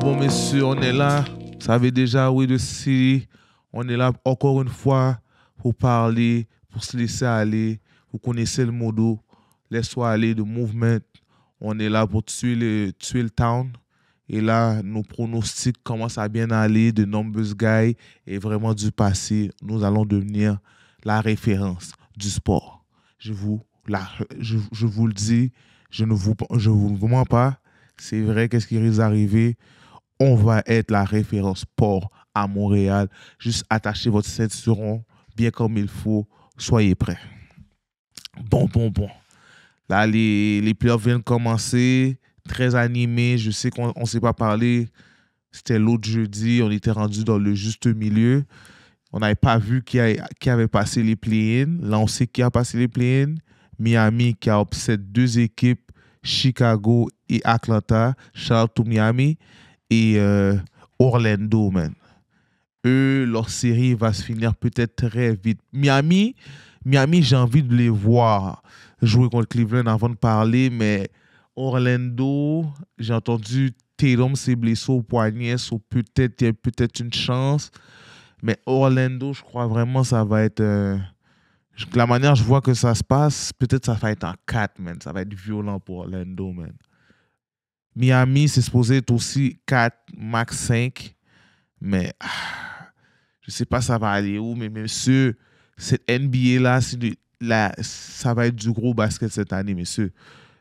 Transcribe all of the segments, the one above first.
Bon, messieurs, on est là. Vous savez déjà, oui, de City. On est là encore une fois pour parler, pour se laisser aller. Vous connaissez le modo. Laisse-toi aller de Movement. On est là pour tuer le town. Et là, nos pronostics commencent à bien aller. De Numbers Guy et vraiment du passé. Nous allons devenir la référence du sport. Je vous le dis, je vous mens pas. C'est vrai, qu'est-ce qui risque d'arriver? On va être la référence sport à Montréal. Juste attachez votre ceinturon bien comme il faut. Soyez prêts. Bon. Là, les playoffs viennent de commencer. Très animés. Je sais qu'on ne s'est pas parlé. C'était l'autre jeudi. On était rendu dans le juste milieu. On n'avait pas vu qui avait passé les play-in. Là, on sait qui a passé les play-in. Miami qui a upset 2 équipes, Chicago et Atlanta. Shout out to Miami. Et Orlando, man. Eux, leur série va se finir peut-être très vite. Miami, j'ai envie de les voir jouer contre Cleveland avant de parler, mais Orlando, j'ai entendu Tatum s'est blessé au poignet, so peut-être il y a peut-être une chance. Mais Orlando, je crois vraiment ça va être... la manière je vois que ça se passe, peut-être ça va être en 4, man. Ça va être violent pour Orlando, man. Miami, c'est supposé être aussi 4, max 5. Mais je ne sais pas ça va aller où. Mais monsieur, cette NBA-là, ça va être du gros basket cette année, messieurs.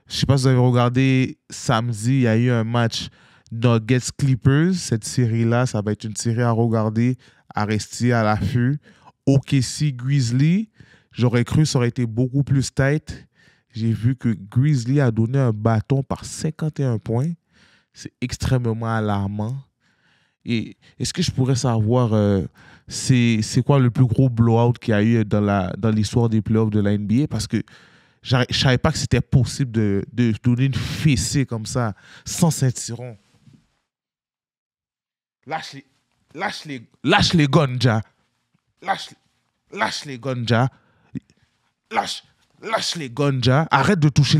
Je ne sais pas si vous avez regardé samedi, il y a eu un match Nuggets Clippers. Cette série-là, ça va être une série à regarder, à rester à l'affût. OKC Grizzly, j'aurais cru que ça aurait été beaucoup plus tight. J'ai vu que Grizzly a donné un bâton par 51 points. C'est extrêmement alarmant. Et est-ce que je pourrais savoir c'est quoi le plus gros blowout qu'il y a eu dans l'histoire des playoffs de la NBA? Parce que je ne savais pas que c'était possible de donner une fessée comme ça, sans ceinturon. Lâche les guns, Ja. Lâche les guns, Ja. Lâche les guns, Ja. Arrête de toucher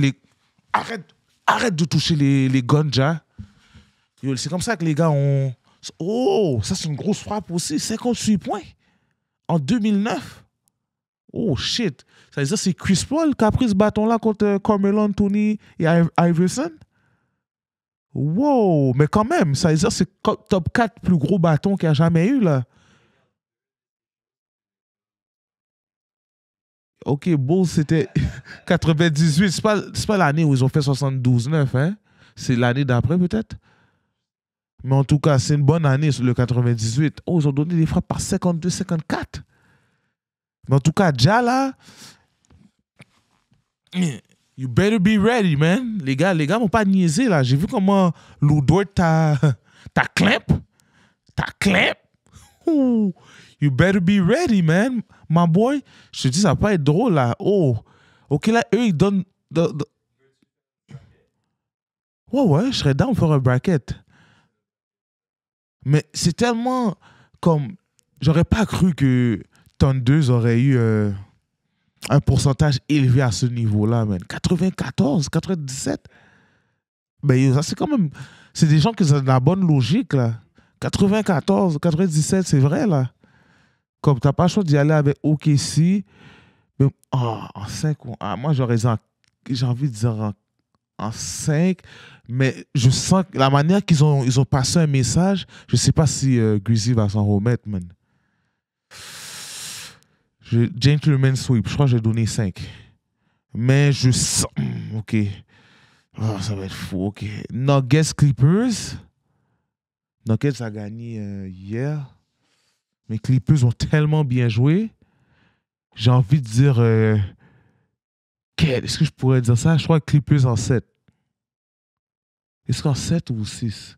les guns, Ja. C'est comme ça que les gars ont... Oh, ça c'est une grosse frappe aussi. 58 points en 2009. Oh, shit. Ça veut dire que c'est Chris Paul qui a pris ce bâton-là contre Carmelo Anthony et Iverson? Wow, mais quand même, ça veut dire que c'est top 4 plus gros bâtons qu'il y a jamais eu, là. OK, Bulls, c'était 98. C'est pas l'année où ils ont fait 72-9, hein? C'est l'année d'après, peut-être? Mais en tout cas, c'est une bonne année, le 98. Oh, ils ont donné des frappes par 52-54. Mais en tout cas, déjà là, you better be ready, man. Les gars m'ont pas niaisé, là. J'ai vu comment Lou Dort t'a clamp. Ooh, you better be ready, man. My boy, je te dis, ça va pas être drôle, là. Oh, OK, là, eux, ils donnent... Ouais, je serais down pour un bracket. Mais c'est tellement comme... J'aurais pas cru que Thunder aurait eu un pourcentage élevé à ce niveau-là, man. 94, 97. Ben, ça, c'est quand même... C'est des gens qui ont de la bonne logique, là. 94, 97, c'est vrai, là. Comme t'as pas le choix d'y aller avec OKC. Mais, en 5... moi, j'ai envie de dire en 5, mais je sens que la manière qu'ils ont passé un message, je sais pas si Grizzly va s'en remettre, man. Gentleman sweep, je crois que j'ai donné 5. Mais je sens... OK. Oh, ça va être fou, OK. Nuggets Clippers. Nuggets a gagné hier. Mais Clippers ont tellement bien joué. J'ai envie de dire... est-ce que je pourrais dire ça? Je crois que Clippers en 7. Est-ce qu'en 7 ou 6?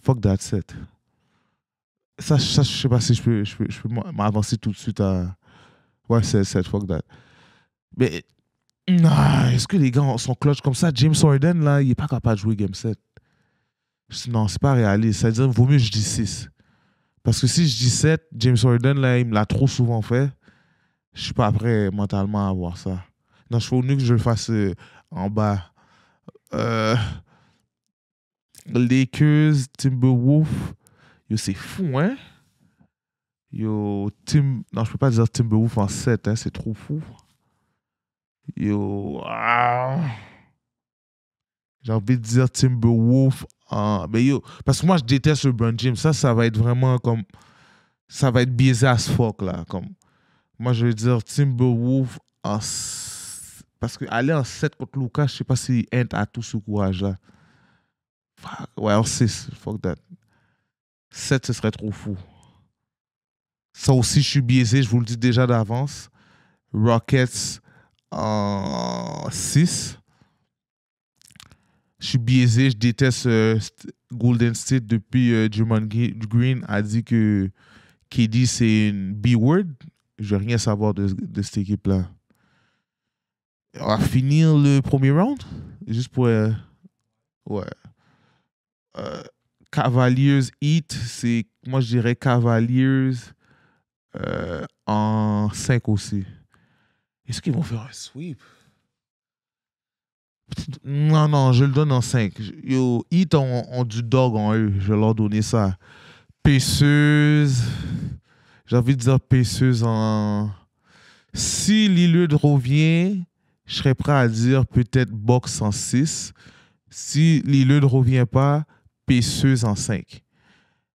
Fuck that 7. Ça, je sais pas si je peux m'avancer tout de suite à... Ouais, 7, fuck that. Mais, est-ce que les gars sont clutch comme ça? James Harden, là, il est pas capable de jouer Game 7. Non, c'est pas réaliste. Ça veut dire qu'il vaut mieux que je dis 6. Parce que si je dis 7, James Harden, là, il me l'a trop souvent fait. Je suis pas prêt mentalement à voir ça. Non, je faut mieux que je le fasse en bas. Lakers, Timberwolves. Yo, c'est fou, hein? Yo, Non, je peux pas dire Timberwolves en 7, hein, c'est trop fou. Yo, j'ai envie de dire Timberwolves en. Mais yo, parce que moi, je déteste LeBron James. Ça va être vraiment comme. Ça va être biaisé as fuck, là. Comme. Moi, je vais dire Timberwolves en. Parce que aller en 7 contre Lucas, je sais pas si Ant a tout ce courage-là. Fuck. Ouais, en 6. Fuck that. 7, ce serait trop fou. Ça aussi, je suis biaisé, je vous le dis déjà d'avance. Rockets en 6. Je suis biaisé, je déteste Golden State depuis Draymond Green a dit que KD c'est une B-word. Je veux rien savoir de cette équipe-là. On va finir le premier round. Juste pour. Ouais. Cavaliers Heat, c'est. Moi, je dirais Cavaliers en 5 aussi. Est-ce qu'ils vont faire un sweep? Non, je le donne en 5. Yo, Heat ont du dog en eux. Je vais leur donner ça. Pacers. J'ai envie de dire Pacers en. Si Lillard revient, je serais prêt à dire peut-être Bucks en 6. Si Lillard ne revient pas, Pacers en 5.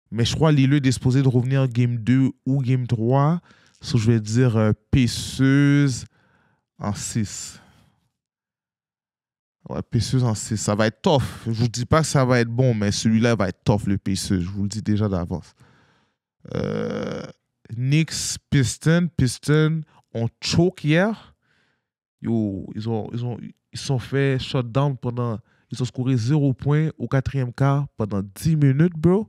Mais je crois que Lillard est supposé de revenir game 2 ou game 3. So, je vais dire Pacers en 6. Ouais, Pacers en 6. Ça va être tough. Je vous dis pas que ça va être bon, mais celui-là va être tough, le Pacers. Je vous le dis déjà d'avance. Knicks, Pistons. Pistons ont choke hier. Yo, ils sont fait shutdown pendant. Ils ont scoré 0 points au 4e quart pendant 10 minutes, bro.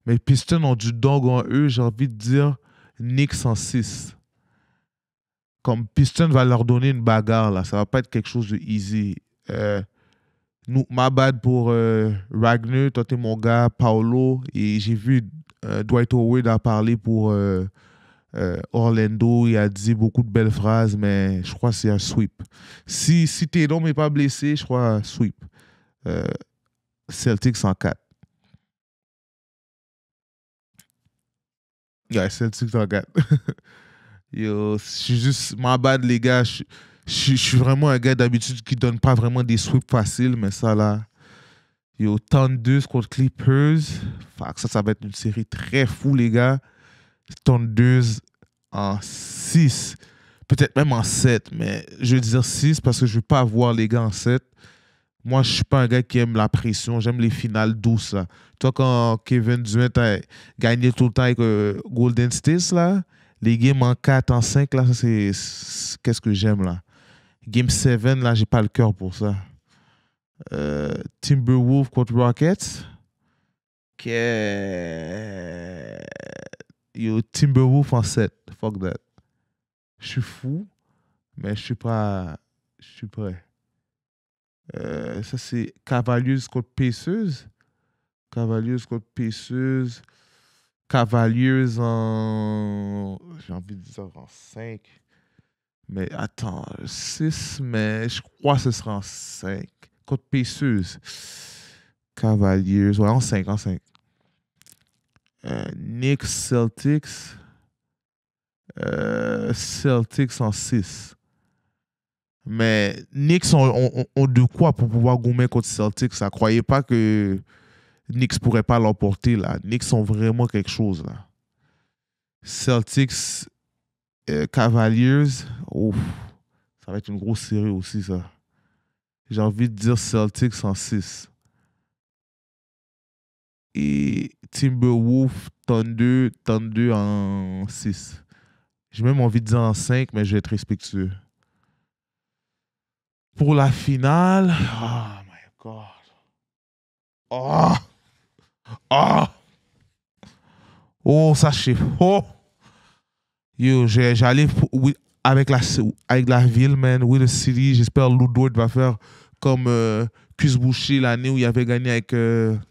Mais Pistons ont du dog en eux. J'ai envie de dire Knicks en 6. Comme Pistons va leur donner une bagarre, là. Ça va pas être quelque chose de easy. Ma bad pour Ragnar, toi t'es mon gars, Paolo. Et j'ai vu Dwight Howard a parlé pour Orlando. Il a dit beaucoup de belles phrases, mais je crois que c'est un sweep. Si Tatum n'est pas blessé, je crois sweep. Celtics en 4. Ouais, Celtics en 4. Yo, je suis juste, ma bad, les gars. Je suis vraiment un gars d'habitude qui donne pas vraiment des sweeps faciles, mais ça là. Yo, Thunder contre Clippers. Fuck, ça va être une série très fou, les gars. Thunder en 6. Peut-être même en 7, mais je vais dire 6 parce que je ne veux pas voir les gars en 7. Moi, je ne suis pas un gars qui aime la pression. J'aime les finales douces. Là. Toi, quand Kevin Durant a gagné tout le temps avec Golden State, là, les games en 4, en 5, là, c'est qu'est-ce que j'aime, là. Game 7, là, j'ai pas le cœur pour ça. Timberwolves contre Rockets. Yo, Timberwolves en 7. Fuck that. Je suis fou, mais je suis pas. Je suis prêt. Ça, c'est Cavaliers contre Pacers. Cavaliers contre Pacers. Cavaliers en. J'ai envie de dire en 5. Mais attends, 6, mais je crois que ce sera en 5. Contre Pacers. Cavaliers. Ouais, en 5, en 5. Knicks, Celtics. Celtics en 6. Mais Knicks ont de quoi pour pouvoir gommer contre Celtics. Ça croyez pas que Knicks pourrait pas l'emporter là. Knicks ont vraiment quelque chose là. Celtics, Cavaliers, ouf, ça va être une grosse série aussi ça. J'ai envie de dire Celtics en 6. Et Timberwolves, Thunder en 6. J'ai même envie de dire en 5, mais je vais être respectueux. Pour la finale, oh my God. Oh, oh, oh, ça c'est oh. Yo, j'allais avec la ville, man, with the city. J'espère que Lou Dort va faire comme Cus Boucher l'année où il avait gagné avec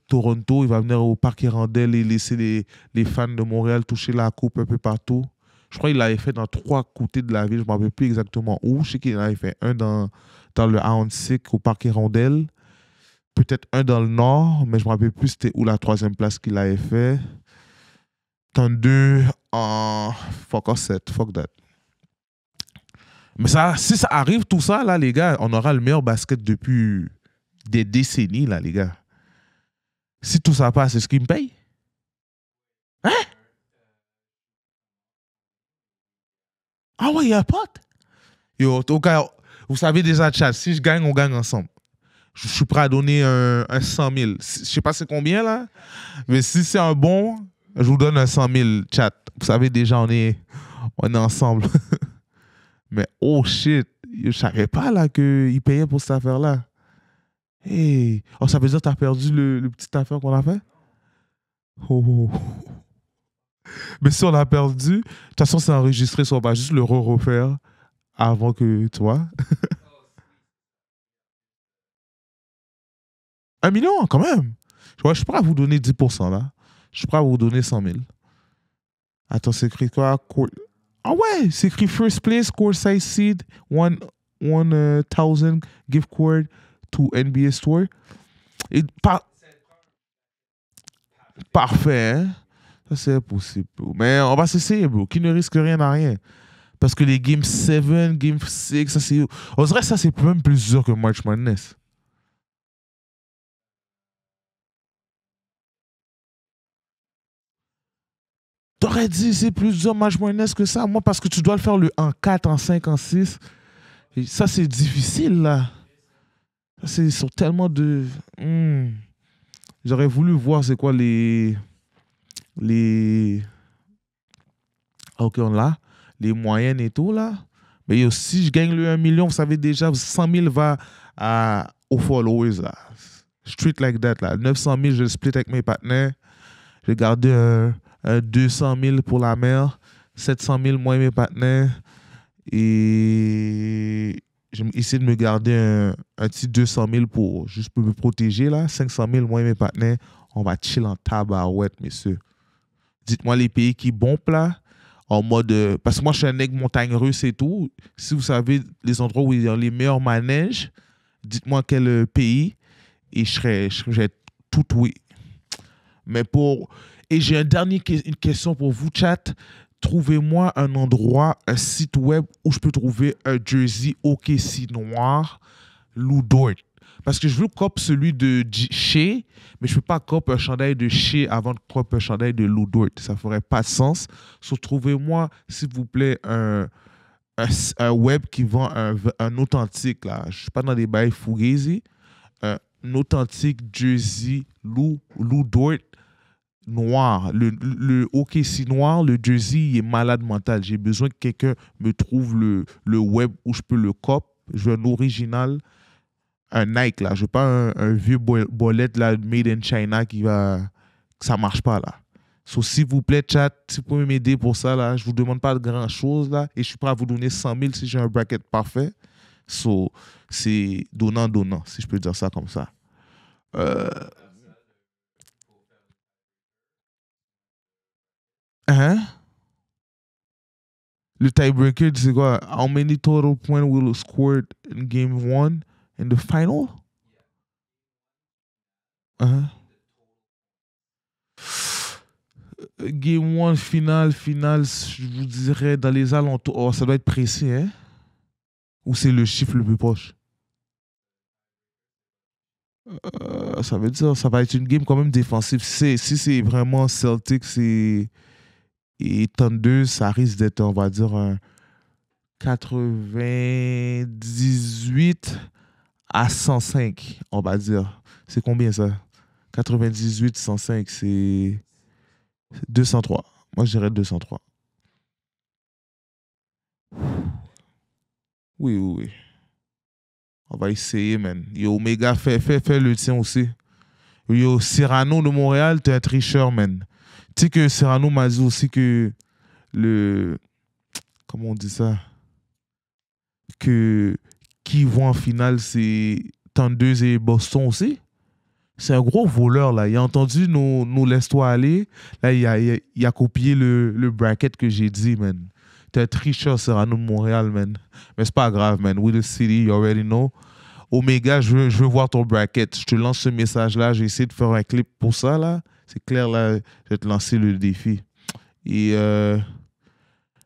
Toronto. Il va venir au Parc Hirondelle et laisser les fans de Montréal toucher la coupe un peu partout. Je crois qu'il l'avait fait dans 3 côtés de la ville. Je ne me rappelle plus exactement où. Je sais qu'il avait fait un dans le Hound Sick au Parc Hirondelle. peut-être un dans le nord, mais je me rappelle plus c'était où la troisième place qu'il avait fait. 32 en fuck off 7, fuck that. Mais ça, si ça arrive, tout ça, là, les gars, on aura le meilleur basket depuis des décennies, là, les gars. Si tout ça passe, est-ce qu'ils me payent? Hein? Ah ouais, il y a un pote. Yo, au cas, vous savez déjà, chat, si je gagne, on gagne ensemble. Je suis prêt à donner un 100 000. Je sais pas c'est combien, là, mais si c'est un bon, je vous donne un 100 000, chat. Vous savez déjà, on est ensemble. Mais oh shit, je savais pas, là, qu'ils payaient pour cette affaire-là. Hey. Oh, ça veut dire que t'as perdu le petit affaire qu'on a fait? Oh, oh, oh. Mais si on a perdu, de toute façon, c'est enregistré, so on va juste le refaire avant que, tu vois. 1 million, quand même. Ouais, je suis prêt à vous donner 10%, là. Je suis prêt à vous donner 100 000. Attends, c'est écrit quoi? Ah ouais, c'est écrit First Place, Core Size Seed, 1000 gift card to NBA Store. Et parfait, hein? Ça, c'est possible, bro. Mais on va s'essayer, bro. Qui ne risque rien à rien. Parce que les Game 7, Game 6, ça c'est. On dirait que ça c'est même plus dur que March Madness. T'aurais dit c'est plus dur March Madness que ça? Moi, parce que tu dois le faire en 4, en 5, en 6. Et ça, c'est difficile, là. Ça, c'est sur tellement de. J'aurais voulu voir c'est quoi les. Les. Ah, ok, on l'a. Les moyennes et tout, là. Mais si je gagne le 1 million, vous savez déjà, 100 000 va aux followers, là. Street like that, là. 900 000, je le split avec mes partenaires. J'ai gardé un 200 000 pour la mère, 700 000 moi et mes partenaires. Et j'ai essayé de me garder un petit 200 000 pour juste pour me protéger, là. 500 000 moi et mes partenaires. On va chill en tabarouette, messieurs. Dites-moi les pays qui bombent, là. En mode. Parce que moi, je suis un nègre montagne russe et tout. Si vous savez les endroits où il y a les meilleurs manèges, dites-moi quel pays et je serais tout oui. Mais pour. Et j'ai une question pour vous, chat. Trouvez-moi un endroit, un site web où je peux trouver un jersey OKC noir, Lou Dort. Parce que je veux cop celui de Shea, mais je ne peux pas cop un chandail de Shea avant de cop un chandail de Lou Dort. Ça ne ferait pas de sens. So, trouvez-moi, s'il vous plaît, un web qui vend un authentique. Là. Je ne suis pas dans des bails fugazi. Un authentique jersey Lou Dort noir. Le OKC noir, le jersey, il est malade mental. J'ai besoin que quelqu'un me trouve le web où je peux le cop. Je veux un original. Un Nike, là. Je veux pas un vieux bolette, là, made in China ça marche pas, là. So, s'il vous plaît, chat, si vous pouvez m'aider pour ça, là, je vous demande pas de grand-chose, là, et je suis prêt à vous donner 100 000 si j'ai un bracket parfait. So, c'est donnant, si je peux dire ça comme ça. Hein? Le tiebreaker, c'est quoi? How many total points will scored in game 1 in the final? Hein? Game 1, finale, je vous dirais dans les alentours. Oh, ça doit être précis, hein? Ou c'est le chiffre le plus proche? Ça veut dire ça va être une game quand même défensive. Si c'est vraiment Celtics et Thunder, ça risque d'être, on va dire, un 98 à 105, on va dire. C'est combien ça? 98, 105, c'est 203. Moi, je dirais 203. Oui, oui, oui. On va essayer, man. Yo, Omega, fais le tien aussi. Yo, Cyrano de Montréal, t'es un tricheur, man. Tu sais que Cyrano m'a dit aussi que comment on dit ça? Que qui vont en finale, c'est Thunder et Boston aussi. C'est un gros voleur, là. Il a entendu nous laisse-toi aller. Là, il a copié le bracket que j'ai dit, man. T'es un tricheur, Cyrano de Montréal, man. Mais c'est pas grave, man. We the city, you already know. Omega, je veux voir ton bracket. Je te lance ce message-là. J'ai essayé de faire un clip pour ça, là. C'est clair, là, je vais te lancer le défi. Et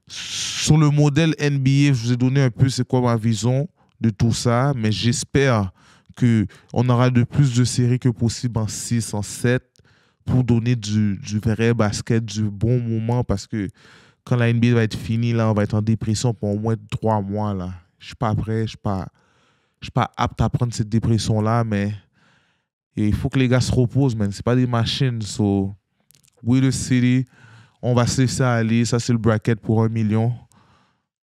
sur le modèle NBA, je vous ai donné un peu c'est quoi ma vision de tout ça, mais j'espère qu'on aura de plus de séries que possible en 6, en 7, pour donner du vrai basket, du bon moment, parce que quand la NBA va être finie, là, on va être en dépression pour au moins 3 mois, là. Je suis pas prêt, je suis pas apte à prendre cette dépression-là, mais il faut que les gars se reposent, man. C'est pas des machines, so, we the city, on va se laisser aller, ça c'est le bracket pour 1 million.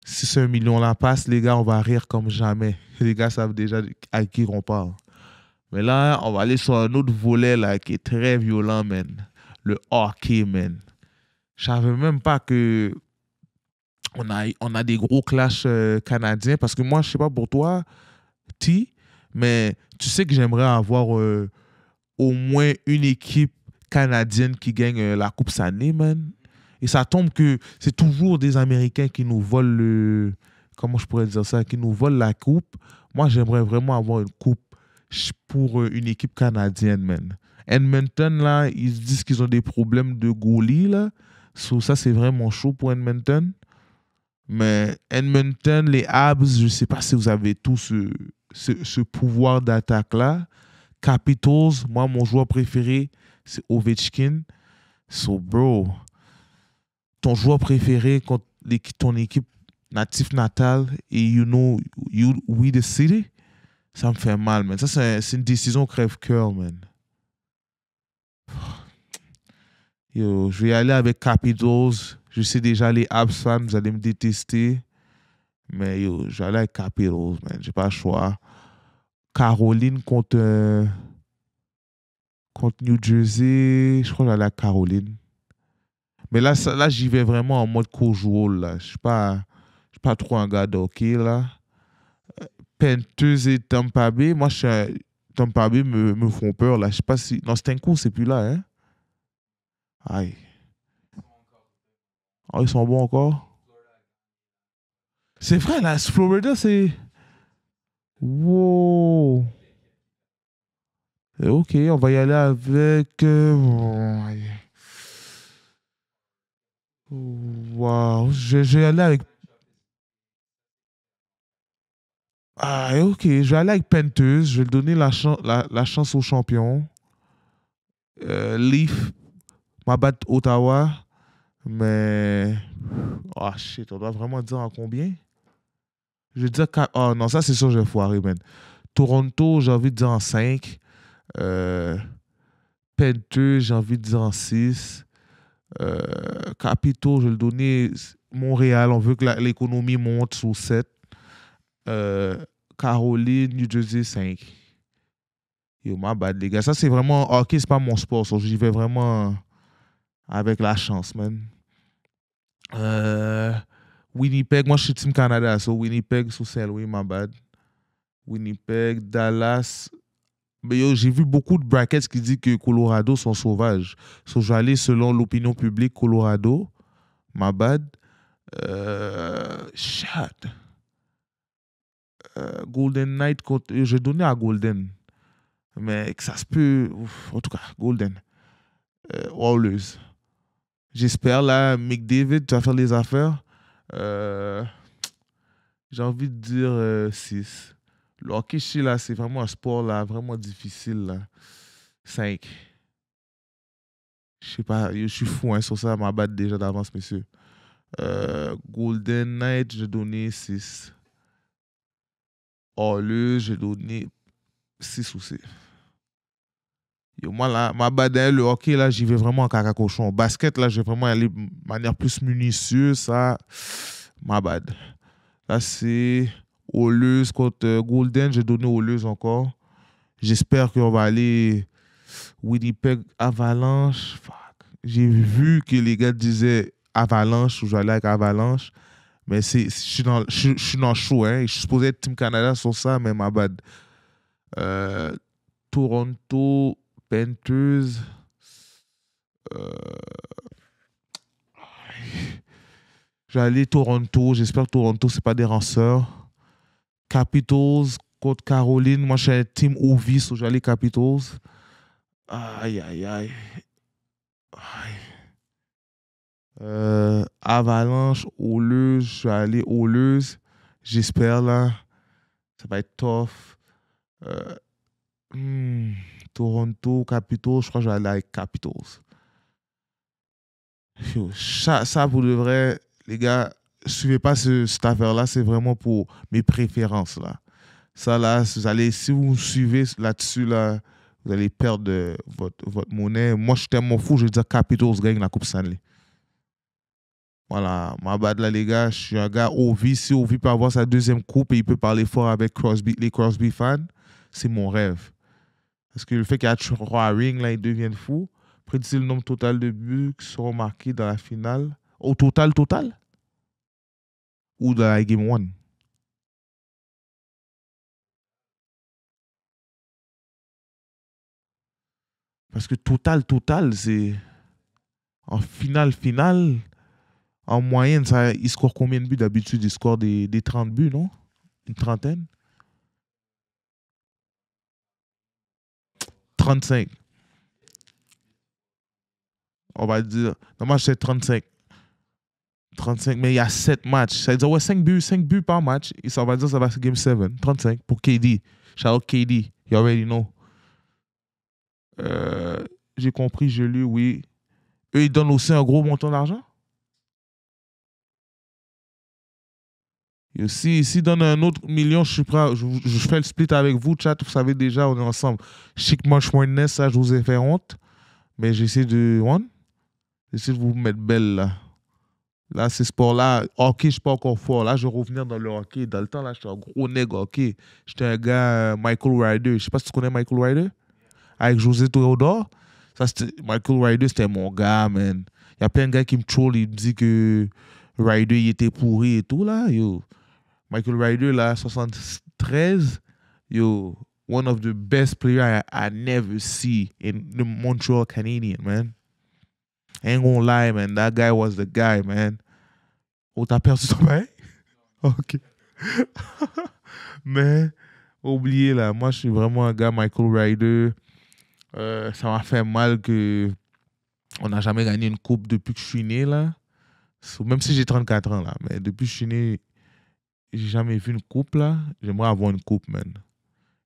Si ce 1 million-là passe, les gars, on va rire comme jamais. Les gars savent déjà à qui on parle. Mais là, on va aller sur un autre volet là, qui est très violent, man. Le hockey, man. Je savais même pas que on a des gros clashs canadiens. Parce que moi, je sais pas pour toi, T, mais tu sais que j'aimerais avoir au moins une équipe canadienne qui gagne la Coupe Stanley, man. Et ça tombe que c'est toujours des Américains qui nous volent le... Comment je pourrais dire ça? Qui nous volent la coupe. Moi, j'aimerais vraiment avoir une coupe pour une équipe canadienne, man. Edmonton, là, ils disent qu'ils ont des problèmes de goalie, là. So, ça, c'est vraiment chaud pour Edmonton. Mais Edmonton, les Habs, je ne sais pas si vous avez tout ce pouvoir d'attaque-là. Capitals, moi, mon joueur préféré, c'est Ovechkin. So, bro, ton joueur préféré contre ton équipe natif natale et we the city, ça me fait mal, man. Ça, c'est une décision crève-cœur, man. Yo, je vais aller avec Capitals. Je sais déjà, les Habs fans, vous allez me détester. Mais yo, je vais aller avec Capitals, man. J'ai pas le choix. Caroline contre New Jersey. Je crois que j'allais à Caroline. Mais là, là j'y vais vraiment en mode casual, là. Je suis pas trop un gars de hockey, là. Panthers et Tampa Bay. Moi, Tampa Bay me font peur, là. Je sais pas si... Non, Stenko, c'est plus là, hein? Aïe. Ah, ils sont bons encore? C'est vrai, là, Florida, c'est... Wow. Ok, on va y aller avec... Wow. Je vais aller avec... Ah, ok. Je vais aller avec Panthers. Je vais donner la chance aux champions. Leaf, ma batte Ottawa. Mais... Oh, shit. On doit vraiment dire en combien? Je vais dire... Oh, non, ça, c'est sûr, je vais foirer, man. Toronto, j'ai envie de dire en 5. Panthers, j'ai envie de dire en 6. Capitaux, je vais le donner. Montréal, on veut que l'économie monte sur 7. Caroline, New Jersey, 5. Yo, my bad, les gars. Ça, c'est vraiment... Ok, c'est pas mon sport. So j'y vais vraiment avec la chance, man. Winnipeg, moi, je suis Team Canada. So Winnipeg sous Saint-Louis, my bad. Winnipeg, Dallas... Mais yo, j'ai vu beaucoup de brackets qui disent que Colorado sont sauvages. So, je vais aller selon l'opinion publique Colorado. My bad. Shit. Golden Knight, je donné à Golden. Mais que ça se peut. En tout cas, Golden. Oilers. J'espère, là, McDavid, tu vas faire les affaires. J'ai envie de dire 6. Le hockey, là, c'est vraiment un sport là, vraiment difficile. Là. 5. Je sais pas, je suis fou hein, sur ça, ma batte déjà d'avance, messieurs. Golden Knight, j'ai donné 6. Oilers, j'ai donné 6 aussi. Yo, moi, là, ma batte, le hockey, là, j'y vais vraiment en caca cochon. Basket, là, je vais vraiment aller de manière plus minutieuse, ça. Ma bad. Là, c'est Oilers contre Golden, j'ai donné Oilers encore. J'espère qu'on va aller Winnipeg Avalanche. Fuck. J'ai vu que les gars disaient Avalanche ou je vais aller avec Avalanche. Mais je suis dans le show. Hein. Je suis supposé être Team Canada sur ça, mais ma bad. Toronto, Panthers. Je vais aller Toronto. J'espère que Toronto, c'est pas des ranceurs. Capitals contre Caroline. Moi, je suis un team OV, so j'allais Capitals. Aïe, aïe, aïe. Aïe. Avalanche, Oilers, je vais aller Oilers. J'espère là. Ça va être tough. Euh, hmm, Toronto, Capitals, je crois que je vais aller avec Capitals. Yo, ça, pour de vrai, les gars, suivez pas cette affaire-là, c'est vraiment pour mes préférences là. Ça là, si vous me suivez là-dessus, là, vous allez perdre votre monnaie. Moi, je suis tellement fou, je vais dire Capitals gagne la Coupe Stanley. Voilà, ma bad là, les gars, je suis un gars Ovi. Si Ovi peut avoir sa deuxième coupe et il peut parler fort avec Crosby, les Crosby fans, c'est mon rêve. Parce que le fait qu'il y a 3 rings, là, ils deviennent fous. Prédisez le nombre total de buts qui seront marqués dans la finale. Au total? Ou dans la Game 1? Parce que total, c'est en finale, en moyenne, ça, il score combien de buts d'habitude? Il score des 30 buts, non? Une trentaine? 35. On va dire. Non, moi, c'est 35. 35, mais il y a 7 matchs. Ça veut dire, ouais, 5 buts par match. Et ça va dire, ça va ser Game 7. 35 pour KD. Shout out KD. You already know. J'ai compris, je lu, oui. Eux, ils donnent aussi un gros montant d'argent? Et si donnent un autre million, je suis prêt. Je fais le split avec vous, chat. Vous savez déjà, on est ensemble. Chic Munch Moines, ça, je vous ai fait honte. Mais j'essaie j'essaie de vous mettre belle, là. Là, ces sports-là, hockey, je suis pas encore fort. Là, je vais revenir dans le hockey. Dans le temps, là, j'étais un gros nègre hockey. J'étais un gars Michael Ryder. Je sais pas si tu connais Michael Ryder. Avec José Théodore. Ça, Michael Ryder, c'était mon gars, man. Il y a plein de gars qui me troll. Ils me disent que Ryder, il était pourri et tout, là. Yo. Michael Ryder, là, 73. Yo, one of the best players I never see in the Montreal Canadian, man. Ain't gonna lie, man. That guy was the guy, man. Oh, t'as perdu ton bail? Ok. Mais, oubliez là, moi je suis vraiment un gars Michael Ryder. Ça m'a fait mal que on n'a jamais gagné une coupe depuis que je suis né là. Même si j'ai 34 ans là, mais depuis que je suis né, j'ai jamais vu une coupe là. J'aimerais avoir une coupe, man.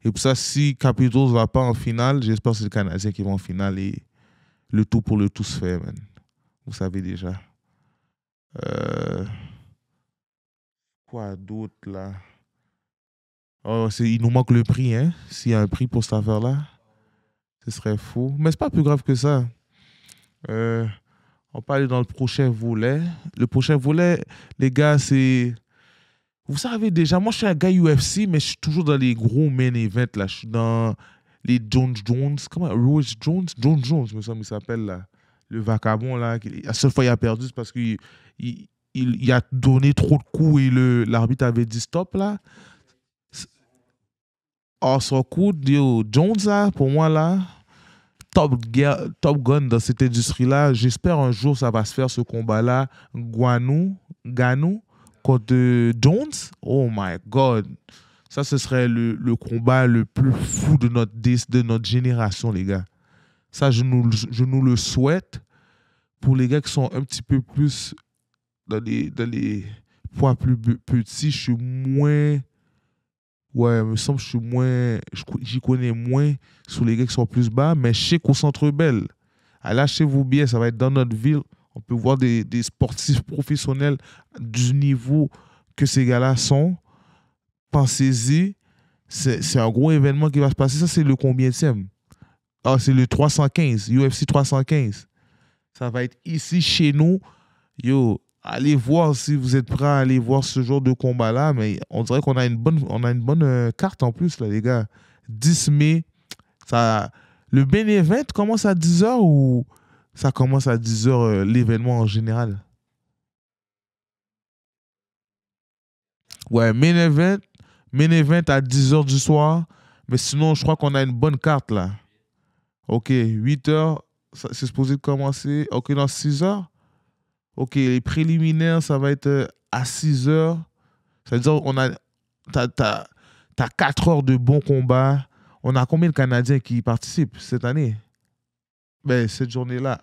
Et pour ça, si Capitals ne va pas en finale, j'espère que c'est le Canadien qui va en finale et le tout pour le tout se fait, man. Vous savez déjà. Euh, Quoi d'autre là? Oh, il nous manque le prix, hein? S'il y a un prix pour cette affaire-là, ce serait fou. Mais c'est pas plus grave que ça. Euh, on va aller dans le prochain volet. Le prochain volet, les gars, c'est. Vous savez déjà, moi je suis un gars UFC, mais je suis toujours dans les gros main events là. Je suis dans les Jones. Comment? Rose Jones? Jones, me semble, il s'appelle là. Le vagabond là. La seule fois il a perdu, c'est parce qu'il a donné trop de coups et l'arbitre avait dit stop là. Oh, son coup, yo, Jones, là, pour moi, là, top gun dans cette industrie-là. J'espère un jour ça va se faire, ce combat-là. Ganou contre Jones. Oh my God. Ça, ce serait le combat le plus fou de notre génération, les gars. Ça, je nous le souhaite. Pour les gars qui sont un petit peu plus dans les poids plus petits, je suis moins. Ouais, il me semble que je suis moins. J'y connais moins sur les gars qui sont plus bas, mais je sais qu'au Centre Bell, lâchez-vous bien, ça va être dans notre ville. On peut voir des sportifs professionnels du niveau que ces gars-là sont. Pensez-y, c'est un gros événement qui va se passer. Ça, c'est le combienième? Ah, c'est le 315, UFC 315. Ça va être ici, chez nous. Yo, allez voir si vous êtes prêts à aller voir ce genre de combat-là. Mais on dirait qu'on a une bonne carte en plus, là, les gars. 10 mai, ça, le main event commence à 10h ou ça commence à 10h l'événement en général? Ouais, main event à 10h du soir. Mais sinon, je crois qu'on a une bonne carte là. Ok, 8h, c'est supposé commencer. Ok, dans 6h. Ok, les préliminaires, ça va être à 6h. Ça veut dire qu'on a. Tu as 4 heures de bons combats. On a combien de Canadiens qui participent cette année? Ben, cette journée-là,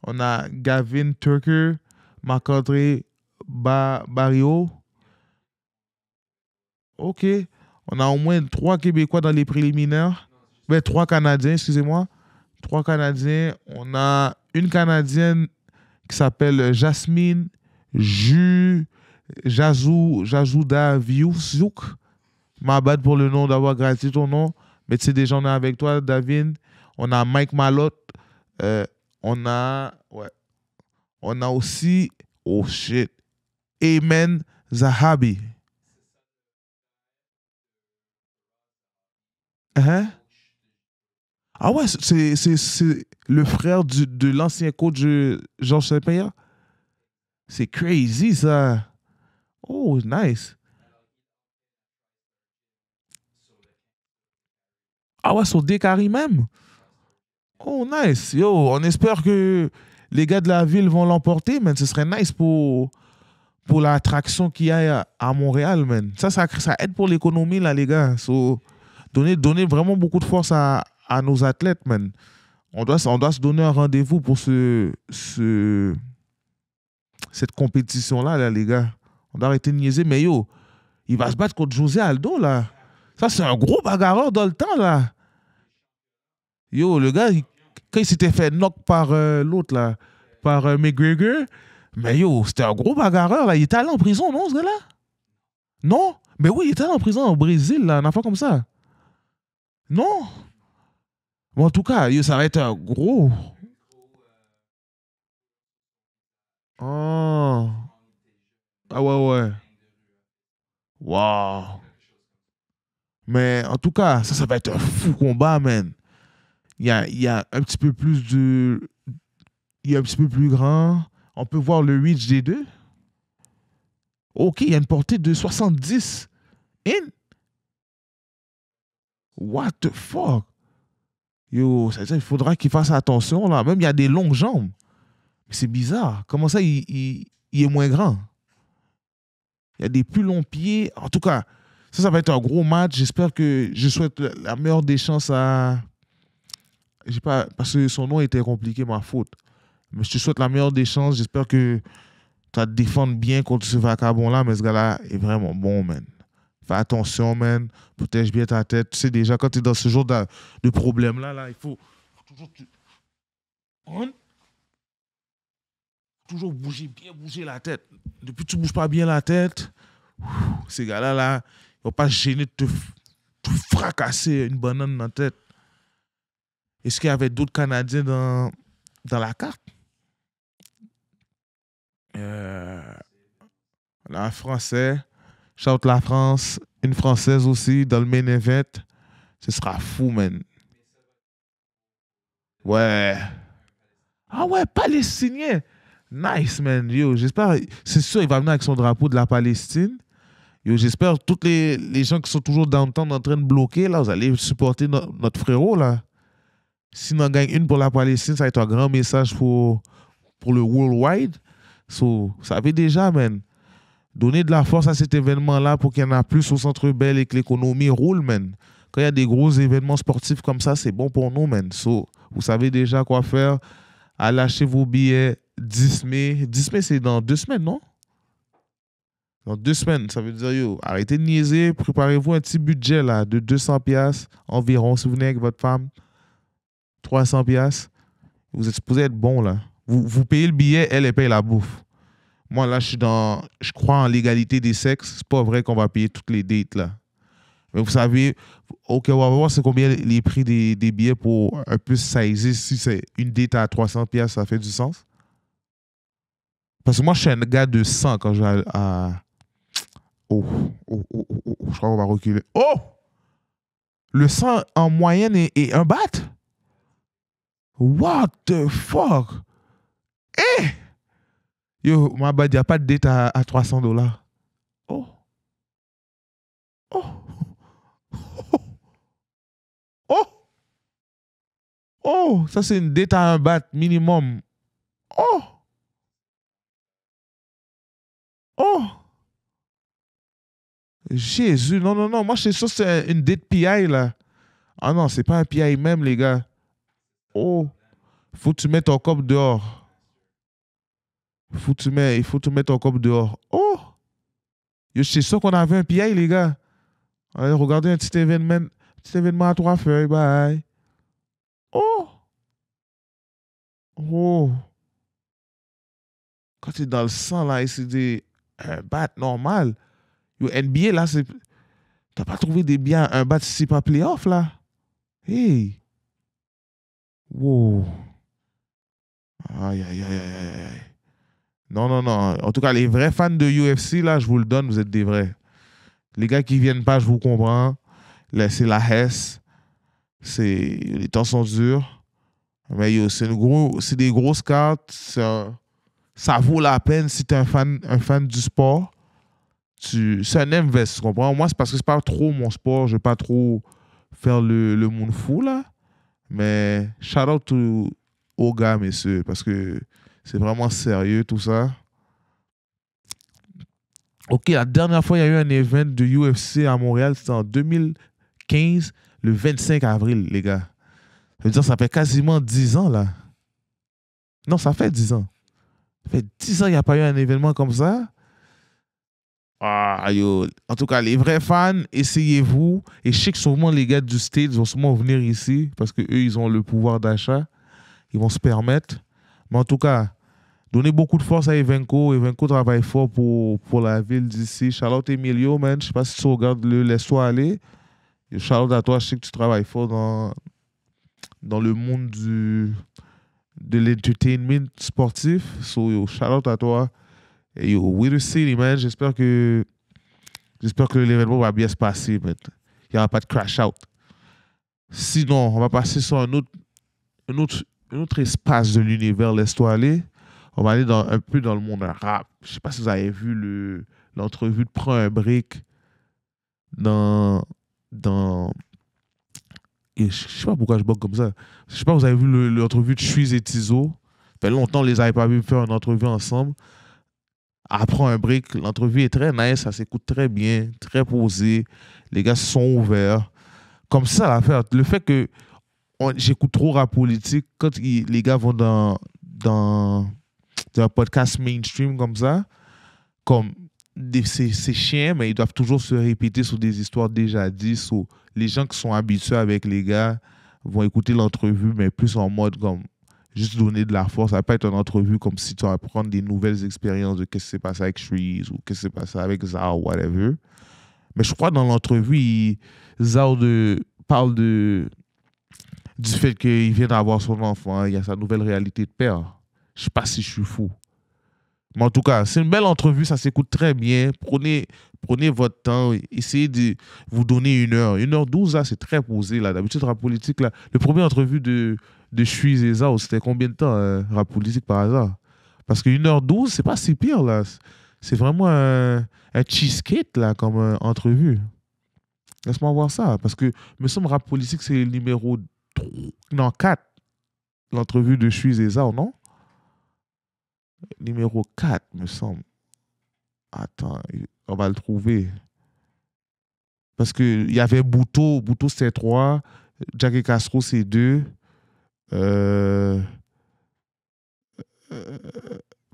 on a Gavin Turker, Marc-André Barrio. OK. On a au moins 3 Québécois dans les préliminaires. Ben, 3 Canadiens, excusez-moi. 3 Canadiens. On a une Canadienne qui s'appelle Jasmine Jazouda Viouziouk. Ma bad pour le nom d'avoir gratuit ton nom. Mais tu sais, déjà, on est avec toi, David. On a Mike Malotte. On a aussi, oh shit, Ayman Zahabi. Hein? Ah ouais, c'est le frère de l'ancien coach Georges Saint-Pierre. C'est crazy, ça. Oh, nice. Ah ouais, sur Décari même. Oh, nice. Yo, on espère que les gars de la ville vont l'emporter, mais ce serait nice pour l'attraction qu'il y a à Montréal, man. Ça aide pour l'économie, là, les gars. So, donner vraiment beaucoup de force à nos athlètes, man. On doit se donner un rendez-vous pour cette compétition-là, là, les gars. On doit arrêter de niaiser. Mais yo, il va se battre contre José Aldo, là. Ça, c'est un gros bagarreur dans le temps, là. Yo, le gars, quand il s'était fait knock par l'autre, là, par McGregor, mais yo, c'était un gros bagarreur, là. Il était allé en prison, non, ce gars-là? Non? Mais oui, il était allé en prison au Brésil, là, une affaire comme ça. Non? Bon, en tout cas, yo, ça va être un gros. Oh. Ah ouais, ouais. Waouh. Mais en tout cas, ça va être un fou combat, man. Il y a un petit peu plus de. Il est un petit peu plus grand. On peut voir le reach des deux. OK, il y a une portée de 70. In? What the fuck? Yo, ça veut dire qu'il faudra qu'il fasse attention, là. Même, il y a des longues jambes. Mais c'est bizarre. Comment ça, il est moins grand? Il y a des plus longs pieds. En tout cas, ça va être un gros match. J'espère que je souhaite la meilleure des chances à. J'ai pas, parce que son nom était compliqué, ma faute. Mais je te souhaite la meilleure des chances. J'espère que tu vas te défendre bien contre ce vagabond-là. Mais ce gars-là est vraiment bon, man. Fais attention, man. Protège bien ta tête. Tu sais déjà, quand tu es dans ce genre de problème-là, là, il faut toujours, toujours bien bouger la tête. Depuis que tu ne bouges pas bien la tête, ces gars-là, là, ils ne vont pas se gêner de te fracasser une banane dans la tête. Est-ce qu'il y avait d'autres Canadiens dans la carte? Un Français. Shout la France. Une Française aussi dans le main event. Ce sera fou, man. Ouais. Ah ouais, palestinien. Nice, man. Yo, j'espère. C'est sûr, il va venir avec son drapeau de la Palestine. Yo, j'espère tous les gens qui sont toujours downtown en train de bloquer, là, vous allez supporter notre frérot, là. Si on en gagne une pour la Palestine, ça va être un grand message pour le worldwide. So, vous savez déjà, man. Donner de la force à cet événement-là pour qu'il y en a plus au Centre Bell et que l'économie roule, man. Quand il y a des gros événements sportifs comme ça, c'est bon pour nous, man. So, vous savez déjà quoi faire. Allez acheter vos billets 10 mai. 10 mai, c'est dans 2 semaines, non? Dans 2 semaines, ça veut dire, yo, arrêtez de niaiser. Préparez-vous un petit budget, là, de 200$ environ, si vous venez avec votre femme. 300$. Vous êtes supposé être bon, là. Vous payez le billet, elle paye la bouffe. Moi, là, je crois en l'égalité des sexes. C'est pas vrai qu'on va payer toutes les dates, là. Mais vous savez, OK, on va voir c'est combien les prix des billets pour un peu saisir. Si c'est une date à 300$, ça fait du sens. Parce que moi, je suis un gars de 100 quand je vais à... Oh, je crois qu'on va reculer. Oh! Le 100 en moyenne est un bat? What the fuck? Eh! Yo, ma bad, il n'y a pas de date à 300$. Oh! Oh! Oh! Oh! Ça, c'est une date à un bat minimum. Oh! Oh! Jésus, non, non, non. Moi, je suis sûr que c'est une date PI, là. Ah non, c'est pas un PI même, les gars. Oh, faut que tu mettes ton cop dehors. Il faut que tu mettes ton cop dehors. Oh, je suis sûr qu'on avait un PI, les gars. Allez, regardez un petit événement à 3 feuilles, bye. Oh, oh. Quand tu es dans le sang, là, et c'est un bat normal. Yo, NBA, là, c'est. T'as pas trouvé un bat si c'est pas playoff, là? Hey. Wow. Aïe, aïe, aïe, aïe, aïe, aïe. Non, non, non. En tout cas, les vrais fans de UFC, là, je vous le donne, vous êtes des vrais. Les gars qui viennent pas, je vous comprends. Là, c'est la Hesse. Les temps sont durs. Mais yo, c'est des grosses cartes. Ça vaut la peine si tu es un fan du sport. C'est un invest, tu comprends? Moi, c'est parce que c'est pas trop mon sport. Je vais pas trop faire le monde fou, là. Mais shout out aux gars, messieurs, parce que c'est vraiment sérieux, tout ça. OK, la dernière fois, il y a eu un event de UFC à Montréal, c'était en 2015, le 25 avril, les gars. Ça veut dire ça fait quasiment 10 ans, là. Non, ça fait 10 ans. Ça fait 10 ans qu'il n'y a pas eu un événement comme ça. Ah, yo. En tout cas, les vrais fans, essayez-vous. Et je sais que sûrement les gars du States vont sûrement venir ici parce qu'eux, ils ont le pouvoir d'achat. Ils vont se permettre. Mais en tout cas, donnez beaucoup de force à Evenco. Evenco travaille fort pour la ville d'ici. Charlotte Emilio, man. Je sais pas si tu regardes laisse-toi aller. Et Charlotte, à toi, je sais que tu travailles fort dans le monde de l'entertainment sportif. So, yo, Charlotte à toi. Et yo, we the city, man. J'espère que l'événement va bien se passer, man. Il n'y aura pas de crash out. Sinon, on va passer sur un autre espace de l'univers. Laisse-toi aller. On va aller un peu dans le monde rap. Je sais pas si vous avez vu l'entrevue de Prends un break dans et je sais pas pourquoi je bug comme ça. Je sais pas, vous avez vu l'entrevue de Suisse et Tizo. Ça fait longtemps que les avez pas vu faire une entrevue ensemble. Après un break, l'entrevue est très nice, ça s'écoute très bien, très posé. Les gars sont ouverts. Comme ça, l'affaire. Le fait que j'écoute trop rap politique, quand les gars vont dans un podcast mainstream comme ça, comme c'est chiant, mais ils doivent toujours se répéter sur des histoires déjà dites. Les gens qui sont habitués avec les gars vont écouter l'entrevue, mais plus en mode comme juste donner de la force. Ça va pas être une entrevue comme si tu vas prendre des nouvelles expériences de qu'est-ce qui s'est passé avec Shreeze ou qu'est-ce qui s'est passé avec Zao, whatever. Mais je crois que dans l'entrevue, Zao parle du fait qu'il vient d'avoir son enfant, il y a sa nouvelle réalité de père. Je sais pas si je suis fou. Mais en tout cas, c'est une belle entrevue, ça s'écoute très bien. Prenez votre temps, essayez de vous donner 1 heure. 1h12, là, c'est très posé. Là. D'habitude, rap politique, là, le premier entrevue de Suisse et Zao, c'était combien de temps, rap politique par hasard? Parce que 1h12, c'est pas si pire, là. C'est vraiment un cheesecake, là, comme entrevue. Laisse-moi voir ça. Parce que, me semble, rap politique, c'est le numéro 3, non, 4. L'entrevue de Suisse et Zao, non? Numéro 4, me semble. Attends, on va le trouver. Parce qu'il y avait Bouto. Bouto, c'était 3. Jack et Castro, c'est 2.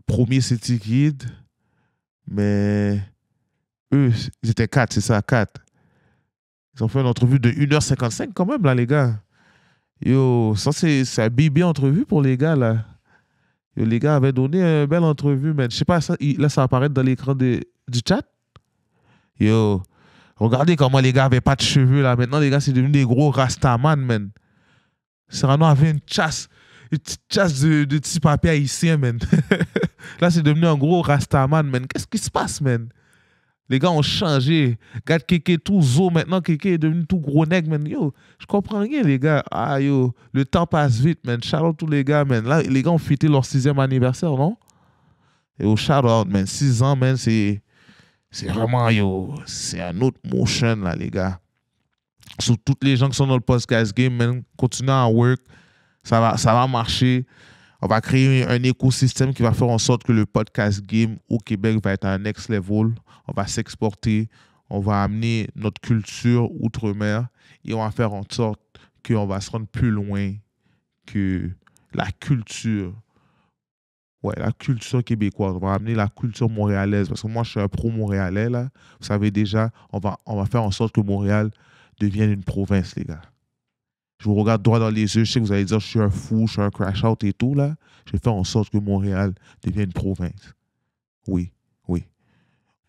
Premier, c'était Kid. Mais eux, ils étaient 4, c'est ça, 4. Ils ont fait une entrevue de 1h55 quand même, là, les gars. Yo, ça, c'est un bébé entrevue pour les gars, là. Yo, les gars avaient donné une belle entrevue, man. Je sais pas, là, ça apparaît dans l'écran du chat. Yo, regardez comment les gars avaient pas de cheveux, là. Maintenant, les gars, c'est devenu des gros rastaman, man. Serrano avait une petite chasse de petits papiers haïtiens, man. Là, c'est devenu un gros rastaman, man. Qu'est-ce qui se passe, man? Les gars ont changé. Regarde Kéké tout zo. Maintenant, Kéké est devenu tout gros nègre, man. Yo, je comprends rien, les gars. Ah, yo, le temps passe vite, man. Shout out tous les gars, man. Là, les gars ont fêté leur 6e anniversaire, non? Et au shout out, man. 6 ans, man, c'est vraiment, yo, c'est un autre motion, là, les gars. Sur toutes les gens qui sont dans le podcast game, man, continuez à work. Ça va marcher. On va créer un écosystème qui va faire en sorte que le podcast game au Québec va être à un next level. On va s'exporter. on va amener notre culture outre-mer et on va faire en sorte qu'on va se rendre plus loin que la culture. Ouais, la culture québécoise. On va amener la culture montréalaise. Parce que moi, je suis un pro-montréalais, là. Vous savez déjà, on va faire en sorte que Montréal devienne une province, les gars. Je vous regarde droit dans les yeux. Je sais que vous allez dire, je suis un fou, je suis un crash-out et tout, là. Je vais faire en sorte que Montréal devienne une province. Oui, oui.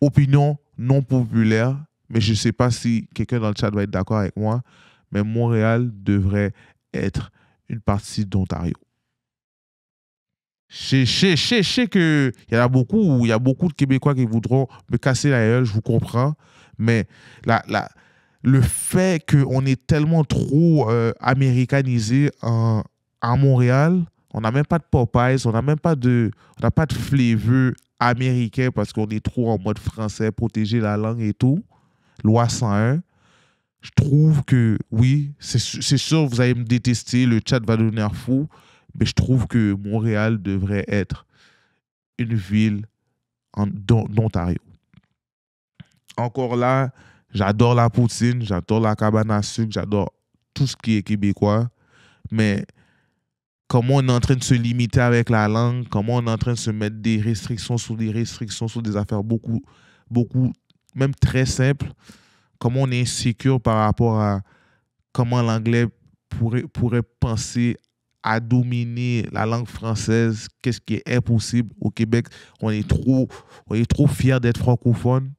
Opinion non populaire, mais je ne sais pas si quelqu'un dans le chat va être d'accord avec moi, mais Montréal devrait être une partie d'Ontario. Je sais qu'il y il y a beaucoup de Québécois qui voudront me casser la gueule, je vous comprends, mais le fait qu'on est tellement trop américanisé à Montréal, on n'a même pas de Popeyes, on n'a pas de flavor américain parce qu'on est trop en mode français, protéger la langue et tout. Loi 101. Je trouve que, oui, c'est sûr, vous allez me détester, le chat va devenir fou, mais je trouve que Montréal devrait être une ville d'Ontario. Encore là, j'adore la poutine, j'adore la cabane à sucre, j'adore tout ce qui est québécois, mais comment on est en train de se limiter avec la langue, comment on est en train de se mettre des restrictions sur des affaires beaucoup, beaucoup, même très simples, comment on est insécure par rapport à comment l'anglais pourrait penser à dominer la langue française, qu'est-ce qui est impossible au Québec. On est trop fiers d'être francophone.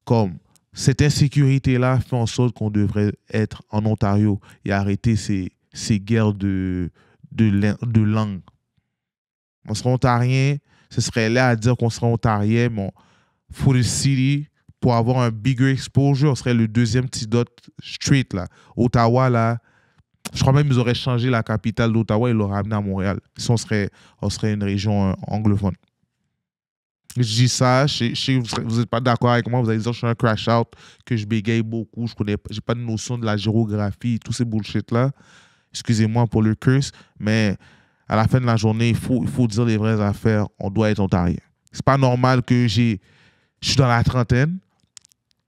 Comme cette insécurité-là fait en sorte qu'on devrait être en Ontario et arrêter ces guerres de langue. On serait ontarien, ce serait là à dire qu'on serait ontarien, mais for the city, pour avoir un bigger exposure, on serait le deuxième petit dot straight là. Ottawa, là, je crois même qu'ils auraient changé la capitale d'Ottawa et l'auraient amené à Montréal. Si on serait une région anglophone. Je dis ça, je sais que vous n'êtes pas d'accord avec moi, vous allez dire que je suis un crash-out, que je bégaye beaucoup, je n'ai pas de notion de la géographie, tous ces bullshit-là. Excusez-moi pour le curse, mais à la fin de la journée, il faut dire les vraies affaires, on doit être ontarien. C'est pas normal que je suis dans la trentaine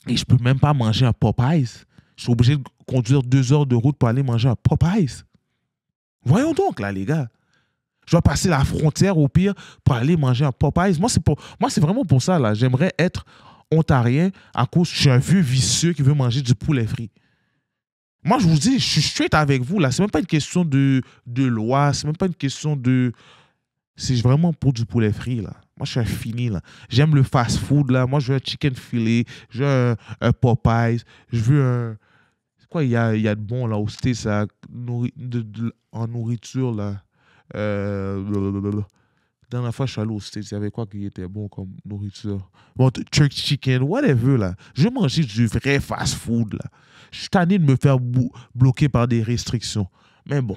et je peux même pas manger un Popeyes. Je suis obligé de conduire 2 heures de route pour aller manger un Popeyes. Voyons donc là, les gars. Je dois passer la frontière au pire pour aller manger un Popeyes. Moi, c'est vraiment pour ça, là. J'aimerais être ontarien à cause que je suis un vieux vicieux qui veut manger du poulet frit. Moi, je vous dis, je suis straight avec vous, là. C'est même pas une question de loi, c'est même pas une question de... C'est vraiment pour du poulet frit, là. Moi, je suis un fini, là. J'aime le fast-food, là. Moi, je veux un chicken filet, je veux un Popeyes, je veux un... C'est quoi, il y a de bon, là, au States, ça, en nourriture, là. La dernière fois, je suis allé au States, il y avait quoi qui était bon comme nourriture? Bon, jerk chicken, whatever, là. Je veux manger du vrai fast-food, là. Je suis tanné de me faire bloquer par des restrictions. Mais bon,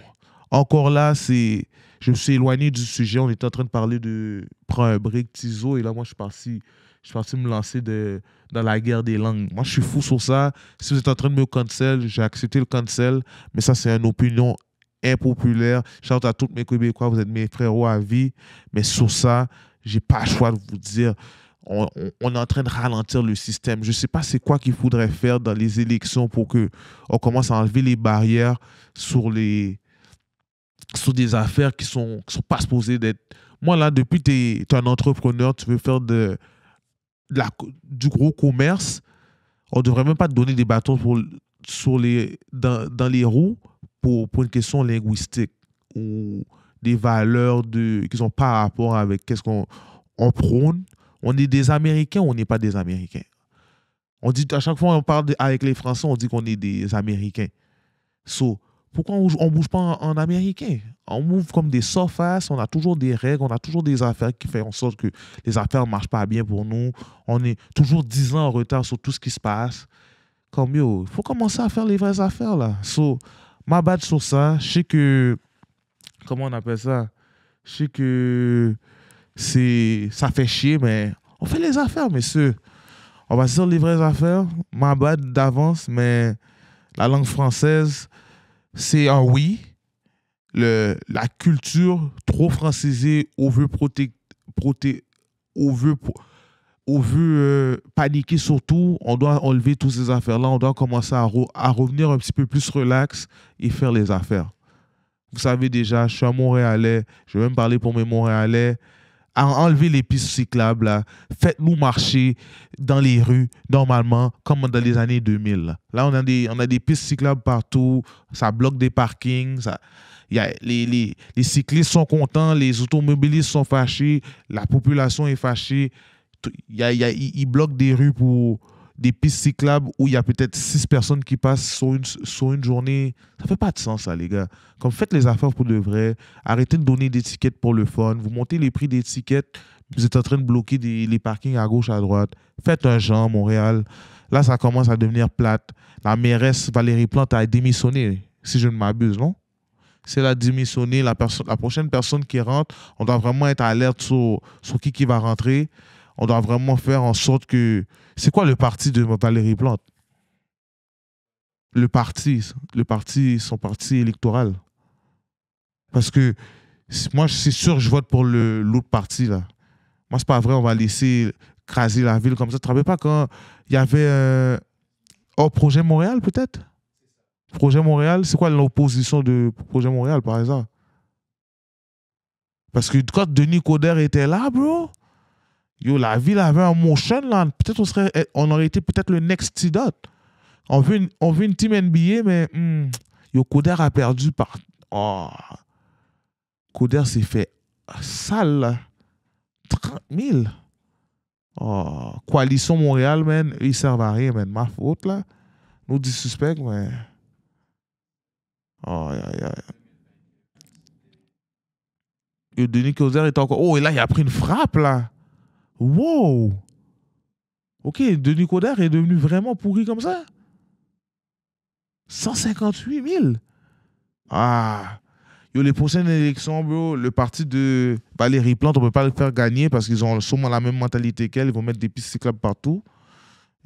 encore là, je me suis éloigné du sujet. On était en train de parler de prendre un break, Tizo, et là, moi, je suis parti me lancer dans la guerre des langues. Moi, je suis fou sur ça. Si vous êtes en train de me cancel, j'ai accepté le cancel, mais ça, c'est une opinion impopulaire. Shout à tous mes Québécois, vous êtes mes frérots à vie. Mais sur ça, j'ai pas le choix de vous dire, on est en train de ralentir le système. Je ne sais pas c'est quoi qu'il faudrait faire dans les élections pour qu'on commence à enlever les barrières sur des affaires qui sont pas supposées d'être... Moi, là, depuis que tu es un entrepreneur, tu veux faire du gros commerce, on ne devrait même pas te donner des bâtons dans les roues pour une question linguistique ou des valeurs qui sont par rapport avec qu'est-ce qu'on prône. On est des Américains ou on n'est pas des Américains? On dit, à chaque fois on parle avec les Français, on dit qu'on est des Américains. So, pourquoi on ne bouge pas en Américain? On move comme des soft-ass, on a toujours des règles, on a toujours des affaires qui font en sorte que les affaires ne marchent pas bien pour nous. On est toujours 10 ans en retard sur tout ce qui se passe. Comme yo, il faut commencer à faire les vraies affaires là. So, ma bad sur ça. Je sais que... Comment on appelle ça? Je sais que... ça fait chier, mais on fait les affaires, messieurs. On va se dire les vraies affaires. Ma bad d'avance, mais la langue française, c'est un oui. La culture trop francisée, au vu paniquer surtout, on doit enlever toutes ces affaires-là, on doit commencer à revenir un petit peu plus relax et faire les affaires. Vous savez déjà, je suis un Montréalais, je vais même parler pour mes Montréalais. Enlevez les pistes cyclables, là. Faites-nous marcher dans les rues, normalement, comme dans les années 2000. Là, on a des pistes cyclables partout, ça bloque des parkings, les cyclistes sont contents, les automobilistes sont fâchés, la population est fâchée. Ils bloquent des rues pour des pistes cyclables où il y a peut-être 6 personnes qui passent sur une journée. Ça fait pas de sens, ça, les gars. Comme faites les affaires pour de vrai. Arrêtez de donner des tickets pour le fun. Vous montez les prix des tickets. Vous êtes en train de bloquer les parkings à gauche, à droite. Faites un genre, Montréal. Là, ça commence à devenir plate. La mairesse Valérie Plante a démissionné, si je ne m'abuse, non? Si elle a démissionné, la prochaine personne qui rentre, on doit vraiment être alerte sur qui va rentrer. On doit vraiment faire en sorte que... C'est quoi le parti de Valérie Plante? Son parti électoral. Parce que moi, c'est sûr que je vote pour l'autre parti, là. Moi, c'est pas vrai, on va laisser craser la ville comme ça. Tu te rappelles pas quand il y avait Projet Montréal, peut-être? Projet Montréal, c'est quoi l'opposition de Projet Montréal, par exemple? Parce que quand Denis Coderre était là, bro, yo, la ville avait un motion, là. Peut-être on aurait été peut-être le next T-Dot. On veut une team NBA, mais yo, Coderre a perdu par... Oh, Coderre s'est fait sale, là. 30 000. Oh, Coalition Montréal, man, ils servent à rien, man. Ma faute, là. Nous dit suspect, mais... Oh, aïe, aïe. Yo, Denis Coderre est encore... Oh, et là, il a pris une frappe, là. Wow! Ok, Denis Coderre est devenu vraiment pourri comme ça? 158 000? Ah! Yo, les prochaines élections, bro, le parti de Valérie Plante, on ne peut pas le faire gagner parce qu'ils ont sûrement la même mentalité qu'elle. Ils vont mettre des pistes cyclables partout.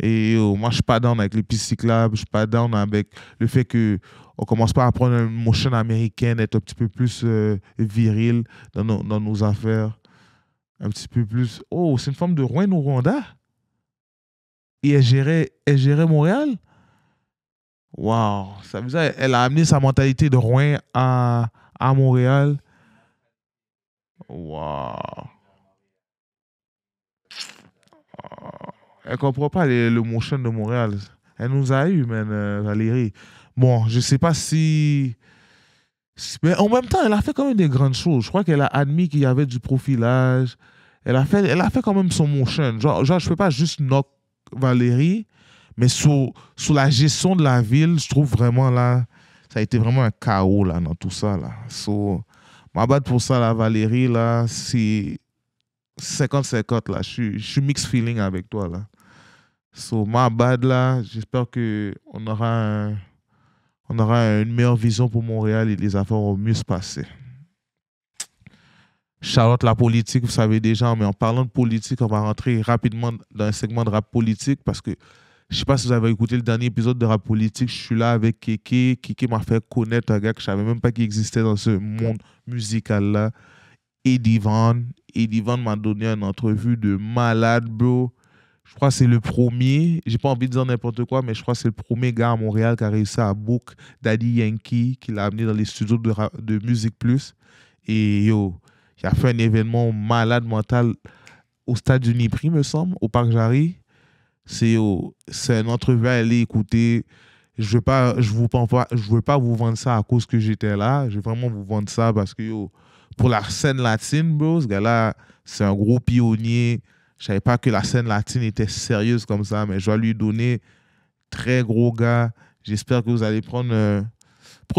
Et yo, moi, je ne suis pas down avec les pistes cyclables. Je ne suis pas down avec le fait qu'on ne commence pas à prendre une motion américaine, être un petit peu plus viril dans nos affaires. Un petit peu plus. Oh, c'est une femme de Rouen au Rwanda? Et elle gérait Montréal? Waouh, ça veut dire elle a amené sa mentalité de Rouen à Montréal. Waouh. Elle comprend pas le motion de Montréal. Elle nous a eu, man, Valérie. Bon, je sais pas mais en même temps, elle a fait quand même des grandes choses. Je crois qu'elle a admis qu'il y avait du profilage. Elle a fait quand même son motion. Genre je peux pas juste knock Valérie, mais sur la gestion de la ville, je trouve vraiment là, ça a été vraiment un chaos là, dans tout ça. Là. Ma bad pour ça, là, Valérie, là, c'est 50-50 là. Je suis mixed feeling avec toi là. Ma bad là, j'espère on aura une meilleure vision pour Montréal et les affaires vont mieux se passer. Charlotte, la politique, vous savez déjà, mais en parlant de politique, on va rentrer rapidement dans un segment de rap politique parce que je ne sais pas si vous avez écouté le dernier épisode de rap politique. Je suis là avec Kéké. Kéké m'a fait connaître un gars que je ne savais même pas qu'il existait dans ce monde musical-là. Eddie Van. Eddie Van m'a donné une entrevue de malade, bro. Je crois que c'est le premier, j'ai pas envie de dire n'importe quoi, mais je crois que c'est le premier gars à Montréal qui a réussi à book Daddy Yankee, qui l'a amené dans les studios de Musique Plus. Et yo, il a fait un événement malade mental au stade Uniprix, me semble, au Parc Jarry. C'est une entrevue à aller écouter. Je veux pas vous vendre ça à cause que j'étais là. Je veux vraiment vous vendre ça parce que yo, pour la scène latine, bro, ce gars-là, c'est un gros pionnier. Je savais pas que la scène latine était sérieuse comme ça, mais je vais lui donner très gros gars. J'espère que vous allez prendre...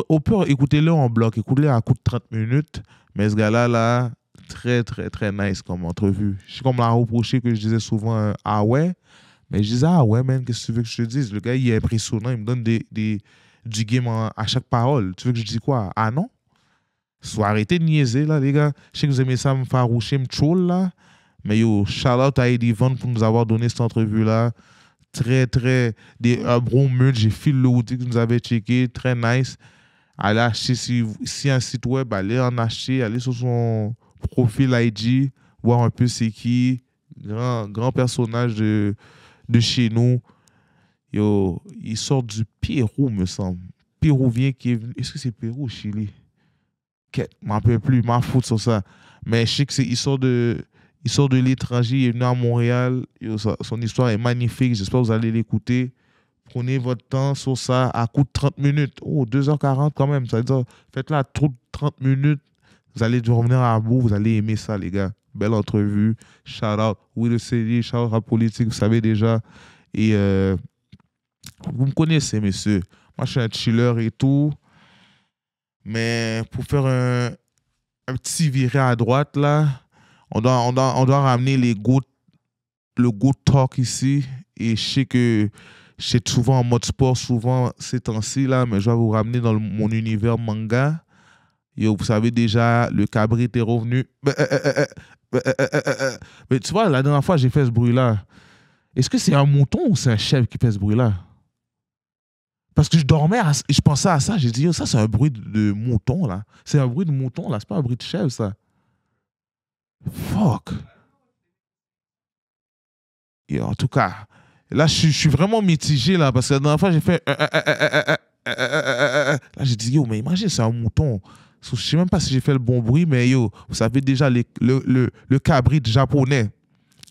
Au pire, écoutez-le en bloc, écoutez-le à coup de 30 minutes. Mais ce gars-là, là, très, très, très nice comme entrevue. Je sais qu'on me l'a reproché que je disais souvent ah ouais, mais je disais ah ouais, man, qu'est-ce que tu veux que je te dise? Le gars, il est impressionnant, il me donne du game à chaque parole. Tu veux que je dise quoi? Ah non? Soit arrêtez de niaiser, là, les gars. Je sais que vous aimez ça me faroucher, me troll, là. Mais yo, shout out à Eddie Von pour nous avoir donné cette entrevue-là. Très, très. Un bon meurtre. J'ai filé le outil que nous avait checké. Très nice. Allez acheter si un site web, allez en acheter. Allez sur son profil IG, voir un peu c'est qui. grand personnage de chez nous. Yo, il sort du Pérou, me semble. Péruvien qui est venu. Est-ce que c'est Pérou ou Chili? Je ne m'en rappelle plus, ma faute sur ça. Mais je sais que il sort de l'étranger, il est venu à Montréal. Yo, son histoire est magnifique. J'espère que vous allez l'écouter. Prenez votre temps sur ça à coup de 30 minutes. Oh, 2h40 quand même. Ça veut dire, faites-la trop de 30 minutes. Vous allez revenir à bout. Vous allez aimer ça, les gars. Belle entrevue. Shout out. Oui, le CD. Shout out à Politique. Vous savez déjà. Et vous me connaissez, messieurs. Moi, je suis un chiller et tout. Mais pour faire un petit viré à droite, là, on doit ramener le Goat Talk ici. Et je sais que je suis souvent en mode sport, souvent ces temps-ci, là, mais je vais vous ramener dans mon univers manga. Yo, vous savez déjà, le cabri est revenu. Mais tu vois, la dernière fois, j'ai fait ce bruit-là. Est-ce que c'est un mouton ou c'est un chèvre qui fait ce bruit-là? Parce que je dormais et je pensais à ça. J'ai dit, yo, ça, c'est un bruit de mouton, là. C'est un bruit de mouton, là. C'est pas un bruit de chèvre, ça. Fuck. Et en tout cas, là, je suis vraiment mitigé, là, parce que la dernière fois, j'ai fait... Là, j'ai dit, yo, mais imagine, c'est un mouton. Je sais même pas si j'ai fait le bon bruit, mais yo, vous savez déjà, le cabri japonais,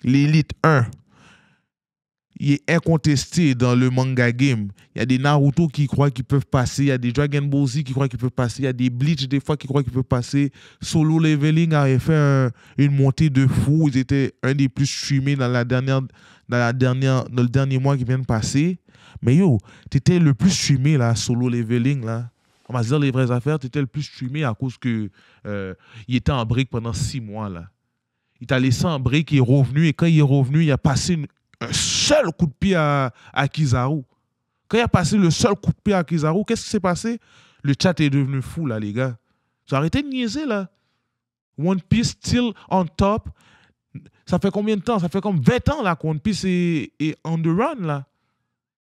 l'élite 1, il est incontesté dans le manga game. Il y a des Naruto qui croient qu'ils peuvent passer, il y a des Dragon Ball Z qui croient qu'ils peuvent passer, il y a des Bleach des fois qui croient qu'ils peuvent passer. Solo Leveling avait fait une montée de fou. Ils étaient un des plus streamés dans le dernier mois qui vient de passer. Mais yo, t'étais le plus streamé là, Solo Leveling là. On va se dire les vraies affaires, t'étais le plus streamé à cause que il était en break pendant 6 mois là. Il t'a laissé en break, il est revenu et quand il est revenu, il a passé un seul coup de pied à Kizaru. Quand il a passé le seul coup de pied à Kizaru, qu'est-ce qui s'est passé? Le chat est devenu fou, là, les gars. Vous arrêtez de niaiser, là. One Piece still on top. Ça fait combien de temps? Ça fait comme 20 ans, là, qu'One Piece est on the run, là.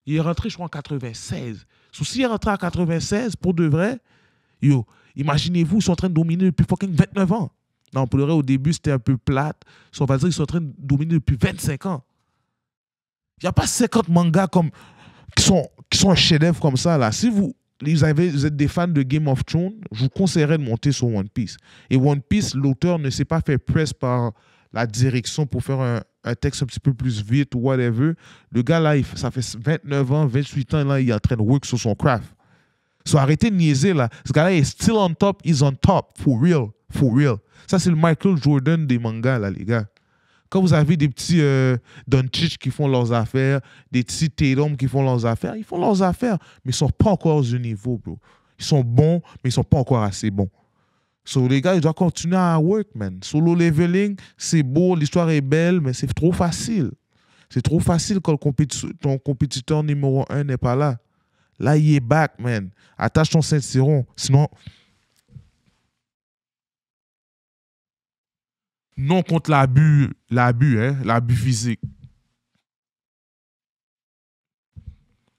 Il est rentré, je crois, en 96. S'il est rentré en 96, pour de vrai, yo, imaginez-vous, ils sont en train de dominer depuis fucking 29 ans. Non, pour le vrai, au début, c'était un peu plate. On va dire qu'ils sont en train de dominer depuis 25 ans. Il n'y a pas 50 mangas qui sont un chef-d'œuvre comme ça. Là. Si vous êtes des fans de Game of Thrones, je vous conseillerais de monter sur One Piece. Et One Piece, l'auteur ne s'est pas fait presse par la direction pour faire un texte un petit peu plus vite ou whatever. Le gars, là, ça fait 29 ans, 28 ans, là, il est en train de work sur son craft. So, arrêtez de niaiser, là. Ce gars-là est still on top, he's on top. For real. For real. Ça, c'est le Michael Jordan des mangas, là, les gars. Quand vous avez des petits Doncic qui font leurs affaires, des petits Tatum qui font leurs affaires, ils font leurs affaires, mais ils ne sont pas encore au niveau, bro. Ils sont bons, mais ils ne sont pas encore assez bons. So, les gars, ils doivent continuer à work, man. Solo leveling, c'est beau, l'histoire est belle, mais c'est trop facile. C'est trop facile quand ton compétiteur numéro 1 n'est pas là. Là, il est back, man. Attache ton ceinturon. Sinon... Non contre l'abus, l'abus physique.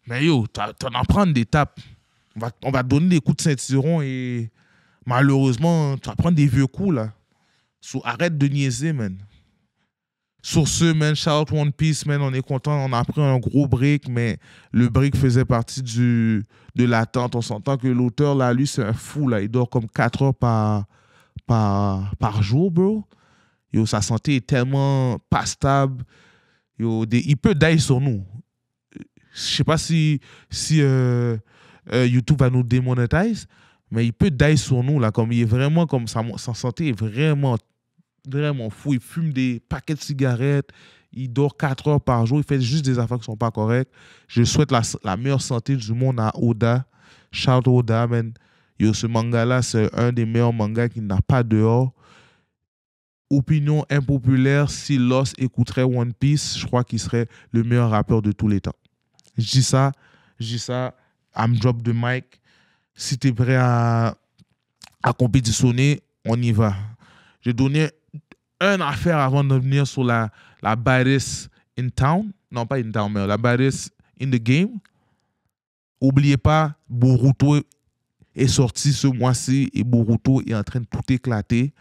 Mais yo, t'en en prendre des tapes. On va te donner des coups de ceinturon et malheureusement, tu vas prendre des vieux coups là. So, arrête de niaiser, man. Sur ce, man, shout out One Piece, man, on est content. On a pris un gros break, mais le break faisait partie de l'attente. On s'entend que l'auteur, là, lui, c'est un fou, là. Il dort comme 4 heures par jour, bro. Yo, sa santé est tellement pas stable. Yo, il peut die sur nous. Je sais pas si YouTube va nous démonétiser, mais il peut die sur nous, là. Comme il est vraiment comme sa santé est vraiment, vraiment fou. Il fume des paquets de cigarettes. Il dort 4 heures par jour. Il fait juste des affaires qui sont pas correctes. Je souhaite la meilleure santé du monde à Oda. Shout Oda, man. Yo, ce manga-là, c'est un des meilleurs mangas qu'il n'a pas dehors. Opinion impopulaire, si Lost écouterait One Piece, je crois qu'il serait le meilleur rappeur de tous les temps. Je dis ça, I'm drop the mic. Si tu es prêt à compétitionner, on y va. J'ai donné une affaire avant de venir sur la baddest in town. Non, pas in town, mais la baddest in the game. N'oubliez pas, Boruto est sorti ce mois-ci et Boruto est en train de tout éclater.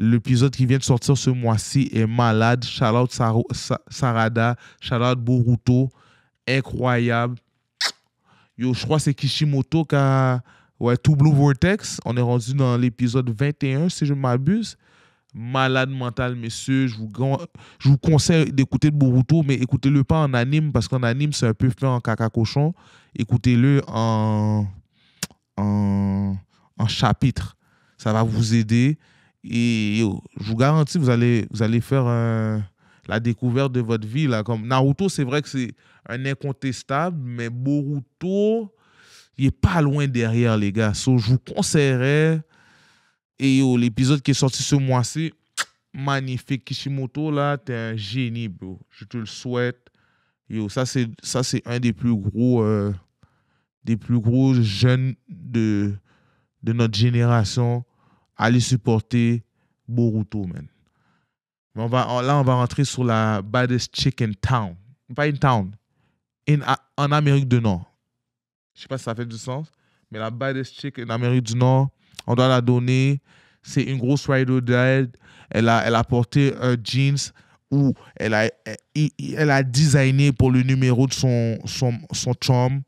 L'épisode qui vient de sortir ce mois-ci est malade. Shout out Sarada, shout out Boruto. Incroyable. Yo, je crois que c'est Kishimoto qui a... Ouais, Two Blue Vortex. On est rendu dans l'épisode 21, si je ne m'abuse. Malade mental, messieurs. Je vous conseille d'écouter de Boruto, mais écoutez-le pas en anime, parce qu'en anime, c'est un peu fait en caca cochon. Écoutez-le en chapitre. Ça va vous aider. Et yo, je vous garantis, vous allez faire la découverte de votre vie. Là. Comme Naruto, c'est vrai que c'est un incontestable, mais Boruto, il n'est pas loin derrière, les gars. So, je vous conseillerais. Et yo, l'épisode qui est sorti ce mois-ci, magnifique. Kishimoto, là, t'es un génie, bro. Je te le souhaite. Yo, ça, c'est un des plus gros jeunes de notre génération. Allez supporter Boruto, man. Mais on va rentrer sur la baddest chick in town. Pas in town. En Amérique du Nord. Je sais pas si ça fait du sens. Mais la baddest chick en Amérique du Nord, on doit la donner. C'est une grosse ride or die. Elle a porté un jeans où elle a designé pour le numéro de son chum.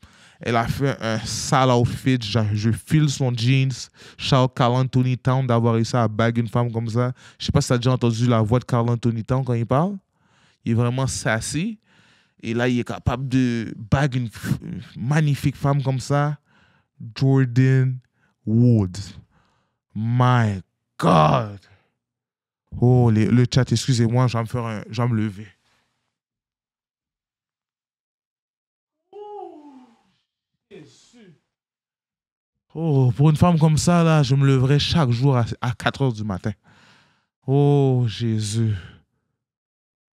Elle a fait un sale outfit. Je file son jeans. Charles Carl Anthony Town d'avoir réussi à bag une femme comme ça. Je sais pas si tu as déjà entendu la voix de Carl Anthony Town quand il parle. Il est vraiment sassy. Et là, il est capable de bag une magnifique femme comme ça. Jordan Woods. My God. Oh, le chat, excusez-moi, je vais me lever. Oh, pour une femme comme ça, là, je me leverai chaque jour à 4 heures du matin. Oh, Jésus.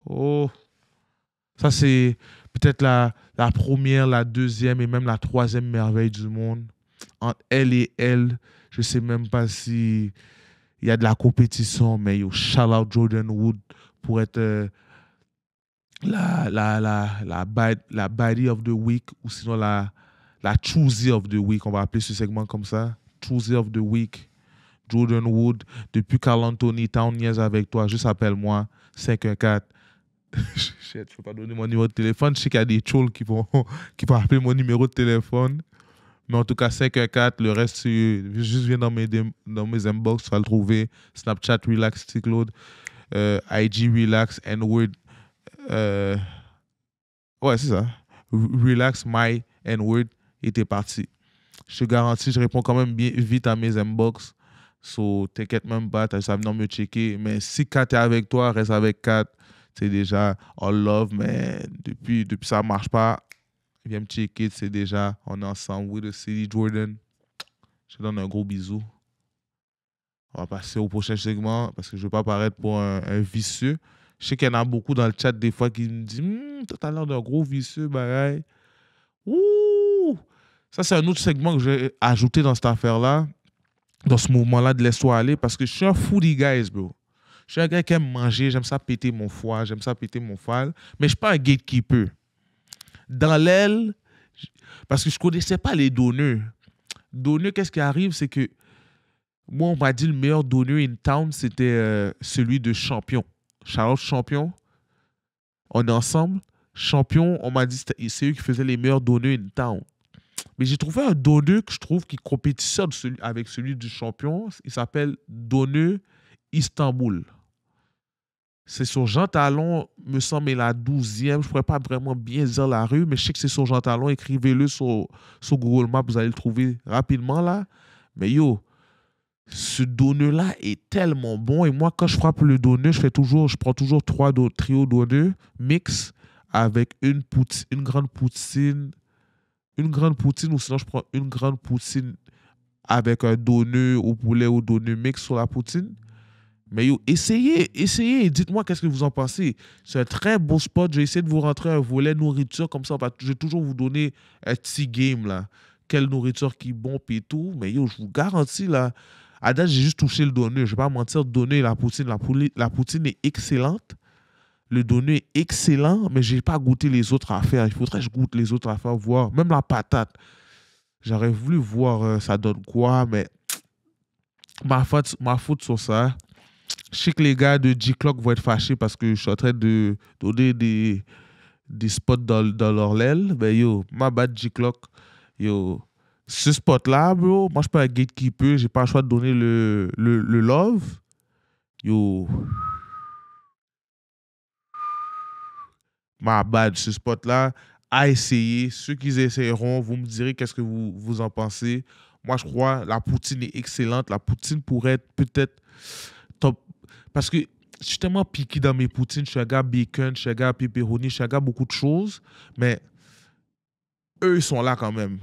Oh. Ça, c'est peut-être la première, la deuxième et même la troisième merveille du monde. Entre elle et elle, je ne sais même pas si il y a de la compétition, mais yo, shout out Jordan Wood pour être la baddie of the week ou sinon la choosy of the week. On va appeler ce segment comme ça. Choosy of the week. Jordan Wood. Depuis Carl Anthony Town niaise avec toi, juste appelle-moi 514. Je ne peux pas donner mon numéro de téléphone. Je sais qu'il y a des trolls qui vont appeler mon numéro de téléphone. Mais en tout cas, 514, le reste, juste viens dans mes inbox, tu vas le trouver. Snapchat, Relax, Ticload, IG, Relax, N-Word. Ouais, c'est ça. Relax, My, N-Word, et t'es parti. Je te garantis, je réponds quand même bien vite à mes inbox. So, t'inquiète même pas, t'as juste à venir me checker. Mais si Kat est avec toi, reste avec Kat. C'est déjà all love, mais depuis ça ne marche pas. Viens me checker, c'est déjà, on est ensemble. With the City, Jordan. Je te donne un gros bisou. On va passer au prochain segment parce que je ne veux pas paraître pour un vicieux. Je sais qu'il y en a beaucoup dans le chat des fois qui me disent toi, t'as l'air d'un gros vicieux, bagaille. Ouh! Ça, c'est un autre segment que j'ai ajouté dans cette affaire-là, dans ce mouvement-là de laisse-toi aller, parce que je suis un foodie guys, bro. Je suis un gars qui aime manger, j'aime ça péter mon foie, j'aime ça péter mon foie, mais je ne suis pas un gatekeeper. Dans l'aile, parce que je ne connaissais pas les donneurs. Donneurs, qu'est-ce qui arrive, c'est que moi, on m'a dit le meilleur donneur in town, c'était celui de Champion. Charlotte Champion. On est ensemble. Champion, on m'a dit c'est eux qui faisaient les meilleurs donneurs in town. Mais j'ai trouvé un donneur que je trouve qui compétitionne avec celui du Champion. Il s'appelle Donneur Istanbul. C'est sur Jean Talon, me semble, la 12e. Je ne pourrais pas vraiment bien dire la rue, mais je sais que c'est sur Jean Talon. Écrivez-le sur Google Maps, vous allez le trouver rapidement là. Mais yo, ce donneur-là est tellement bon. Et moi, quand je frappe le donneur, je prends toujours 3 trios donneurs mix avec une grande poutine. Une grande poutine, ou sinon je prends une grande poutine avec un donneur au poulet ou donneur mix sur la poutine. Mais yo, essayez et dites-moi qu'est-ce que vous en pensez. C'est un très beau spot. J'ai essayé de vous rentrer un volet nourriture, comme ça, je vais toujours vous donner un petit game, là. Quelle nourriture qui est bon, et tout. Mais yo, je vous garantis, là, à date, j'ai juste touché le donneur. Je ne vais pas mentir, le donneur et la poutine. La poutine est excellente. Le donneur est excellent, mais je n'ai pas goûté les autres affaires. Il faudrait que je goûte les autres affaires, voir. Même la patate. J'aurais voulu voir ça donne quoi, mais ma faute sur ça. Je sais que les gars de G-Clock vont être fâchés parce que je suis en train de donner des spots dans leur l'aile. Ben yo, ma bad G-Clock. Yo, ce spot-là, bro, moi je suis pas un gatekeeper, j'ai pas le choix de donner le love. Yo, ma bad, ce spot-là, à essayer. Ceux qui essayeront, vous me direz qu'est-ce que vous en pensez. Moi, je crois la poutine est excellente. La poutine pourrait être peut-être top. Parce que je suis tellement piqué dans mes poutines. Je suis un gars bacon, je suis un gars pepperoni, je suis un gars beaucoup de choses. Mais eux, ils sont là quand même.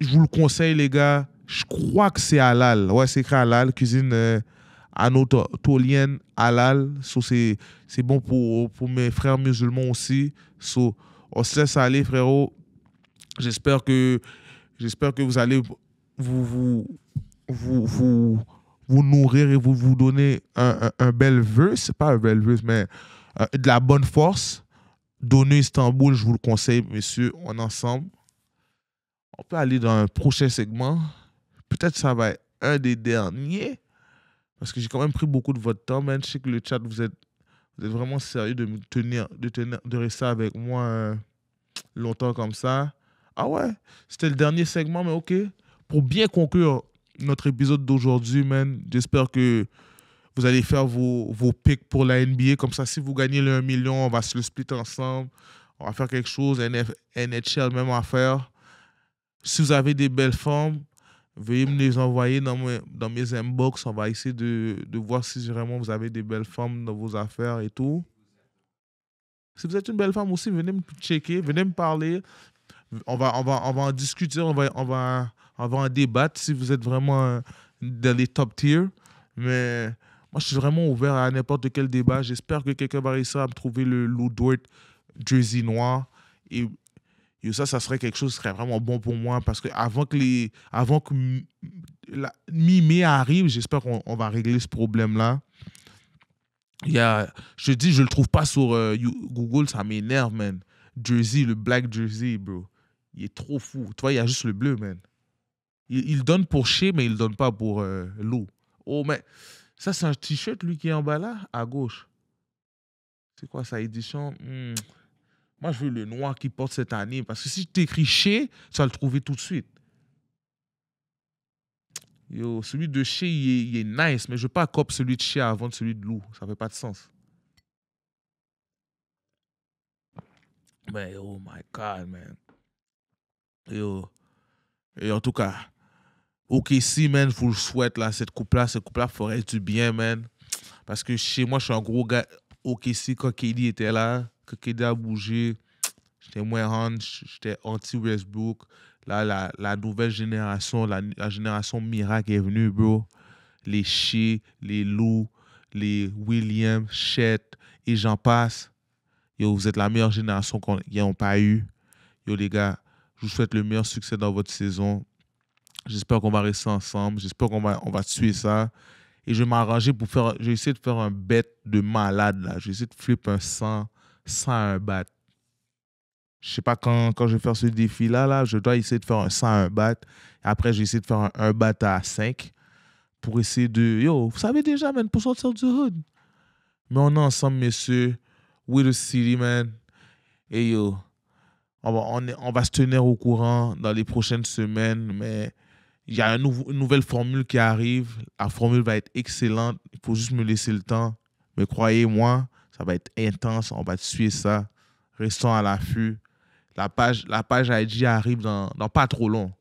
Je vous le conseille, les gars. Je crois que c'est halal. Ouais, c'est écrit halal. Cuisine anatolienne halal. So, c'est bon pour mes frères musulmans aussi. So, on se laisse aller, frérot. J'espère que, j'espère que vous allez vous, vous, vous nourrir et vous donner un bel vœu. C'est pas un bel vœu, mais de la bonne force. Donner Istanbul, je vous le conseille, messieurs, on est ensemble. On peut aller dans un prochain segment. Peut-être ça va être un des derniers. Parce que j'ai quand même pris beaucoup de votre temps, man. Je sais que le chat, vous êtes vraiment sérieux de rester avec moi longtemps comme ça. Ah ouais, c'était le dernier segment, mais ok. Pour bien conclure notre épisode d'aujourd'hui, man, j'espère que vous allez faire vos picks pour la NBA. Comme ça, si vous gagnez le 1 million, on va se le split ensemble. On va faire quelque chose. NHL, même affaire. Si vous avez des belles formes, veuillez me les envoyer dans mes inbox. On va essayer de voir si vraiment vous avez des belles femmes dans vos affaires et tout. Si vous êtes une belle femme aussi, venez me checker, venez me parler. On va en discuter, on va en débattre si vous êtes vraiment dans les top tiers. Mais moi, je suis vraiment ouvert à n'importe quel débat. J'espère que quelqu'un va réussir à me trouver le Lou Dort jersey noir. Et ça serait quelque chose qui serait vraiment bon pour moi parce que avant que mi-mai arrive, j'espère qu'on va régler ce problème-là. Je te dis, je le trouve pas sur Google, ça m'énerve, man. Jersey, le black jersey, bro. Il est trop fou. Tu vois, il y a juste le bleu, man. Il donne pour Shea, mais il le donne pas pour Lou. Oh, mais ça, c'est un t-shirt, lui, qui est en bas là, à gauche. C'est quoi sa édition? Moi, je veux le noir qu'il porte cette année. Parce que si tu écris Shea, tu vas le trouver tout de suite. Yo, celui de Shea, il est nice, mais je veux pas cop celui de Shea avant celui de Lou. Ça fait pas de sens. Mais oh my God, man. Yo. Et en tout cas, OKC, man, je vous le souhaite, là, cette coupe-là ferait du bien, man. Parce que chez moi, je suis un gros gars OKC quand KD était là. Quand KD a bougé, j'étais moins hunch, j'étais anti-Westbrook. Là, la nouvelle génération, la génération miracle est venue, bro. Les Shea, les Lou, les Williams, Chet, et j'en passe. Yo, vous êtes la meilleure génération qu'ils n'ont pas eu. Yo, les gars, je vous souhaite le meilleur succès dans votre saison. J'espère qu'on va rester ensemble. J'espère qu'on va tuer ça. Et je vais m'arranger pour faire. Je vais essayer de faire un bet de malade, là. Je vais essayer de flipper un 100 à un bat. Je sais pas quand je vais faire ce défi-là, là, je dois essayer de faire un 100 à un bat. Et après, je vais essayer de faire un bat à 5 pour essayer de. Yo, vous savez déjà, man, pour sortir du hood. Mais on est ensemble, messieurs. We the city, man. Et yo, on va se tenir au courant dans les prochaines semaines, mais il y a une nouvelle formule qui arrive. La formule va être excellente. Il faut juste me laisser le temps. Mais croyez-moi, ça va être intense. On va suivre ça. Restons à l'affût. La page IG arrive dans pas trop long.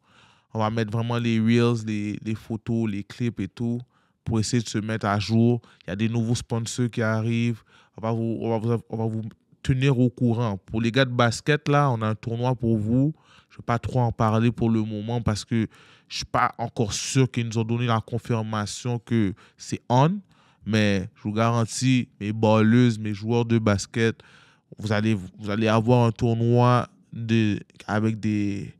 On va mettre vraiment les reels, les photos, les clips et tout pour essayer de se mettre à jour. Il y a des nouveaux sponsors qui arrivent. On va vous tenir au courant. Pour les gars de basket, là, on a un tournoi pour vous. Je ne vais pas trop en parler pour le moment parce que je ne suis pas encore sûr qu'ils nous ont donné la confirmation que c'est on. Mais je vous garantis, mes balleuses, mes joueurs de basket, vous allez avoir un tournoi avec des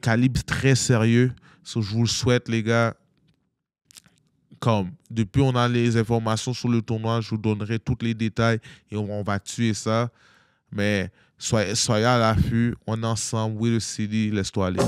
calibres très sérieux. So, je vous le souhaite, les gars. Comme depuis on a les informations sur le tournoi, je vous donnerai tous les détails et on va tuer ça. Mais soyez à l'affût, on est ensemble, we the city, laisse-toi aller.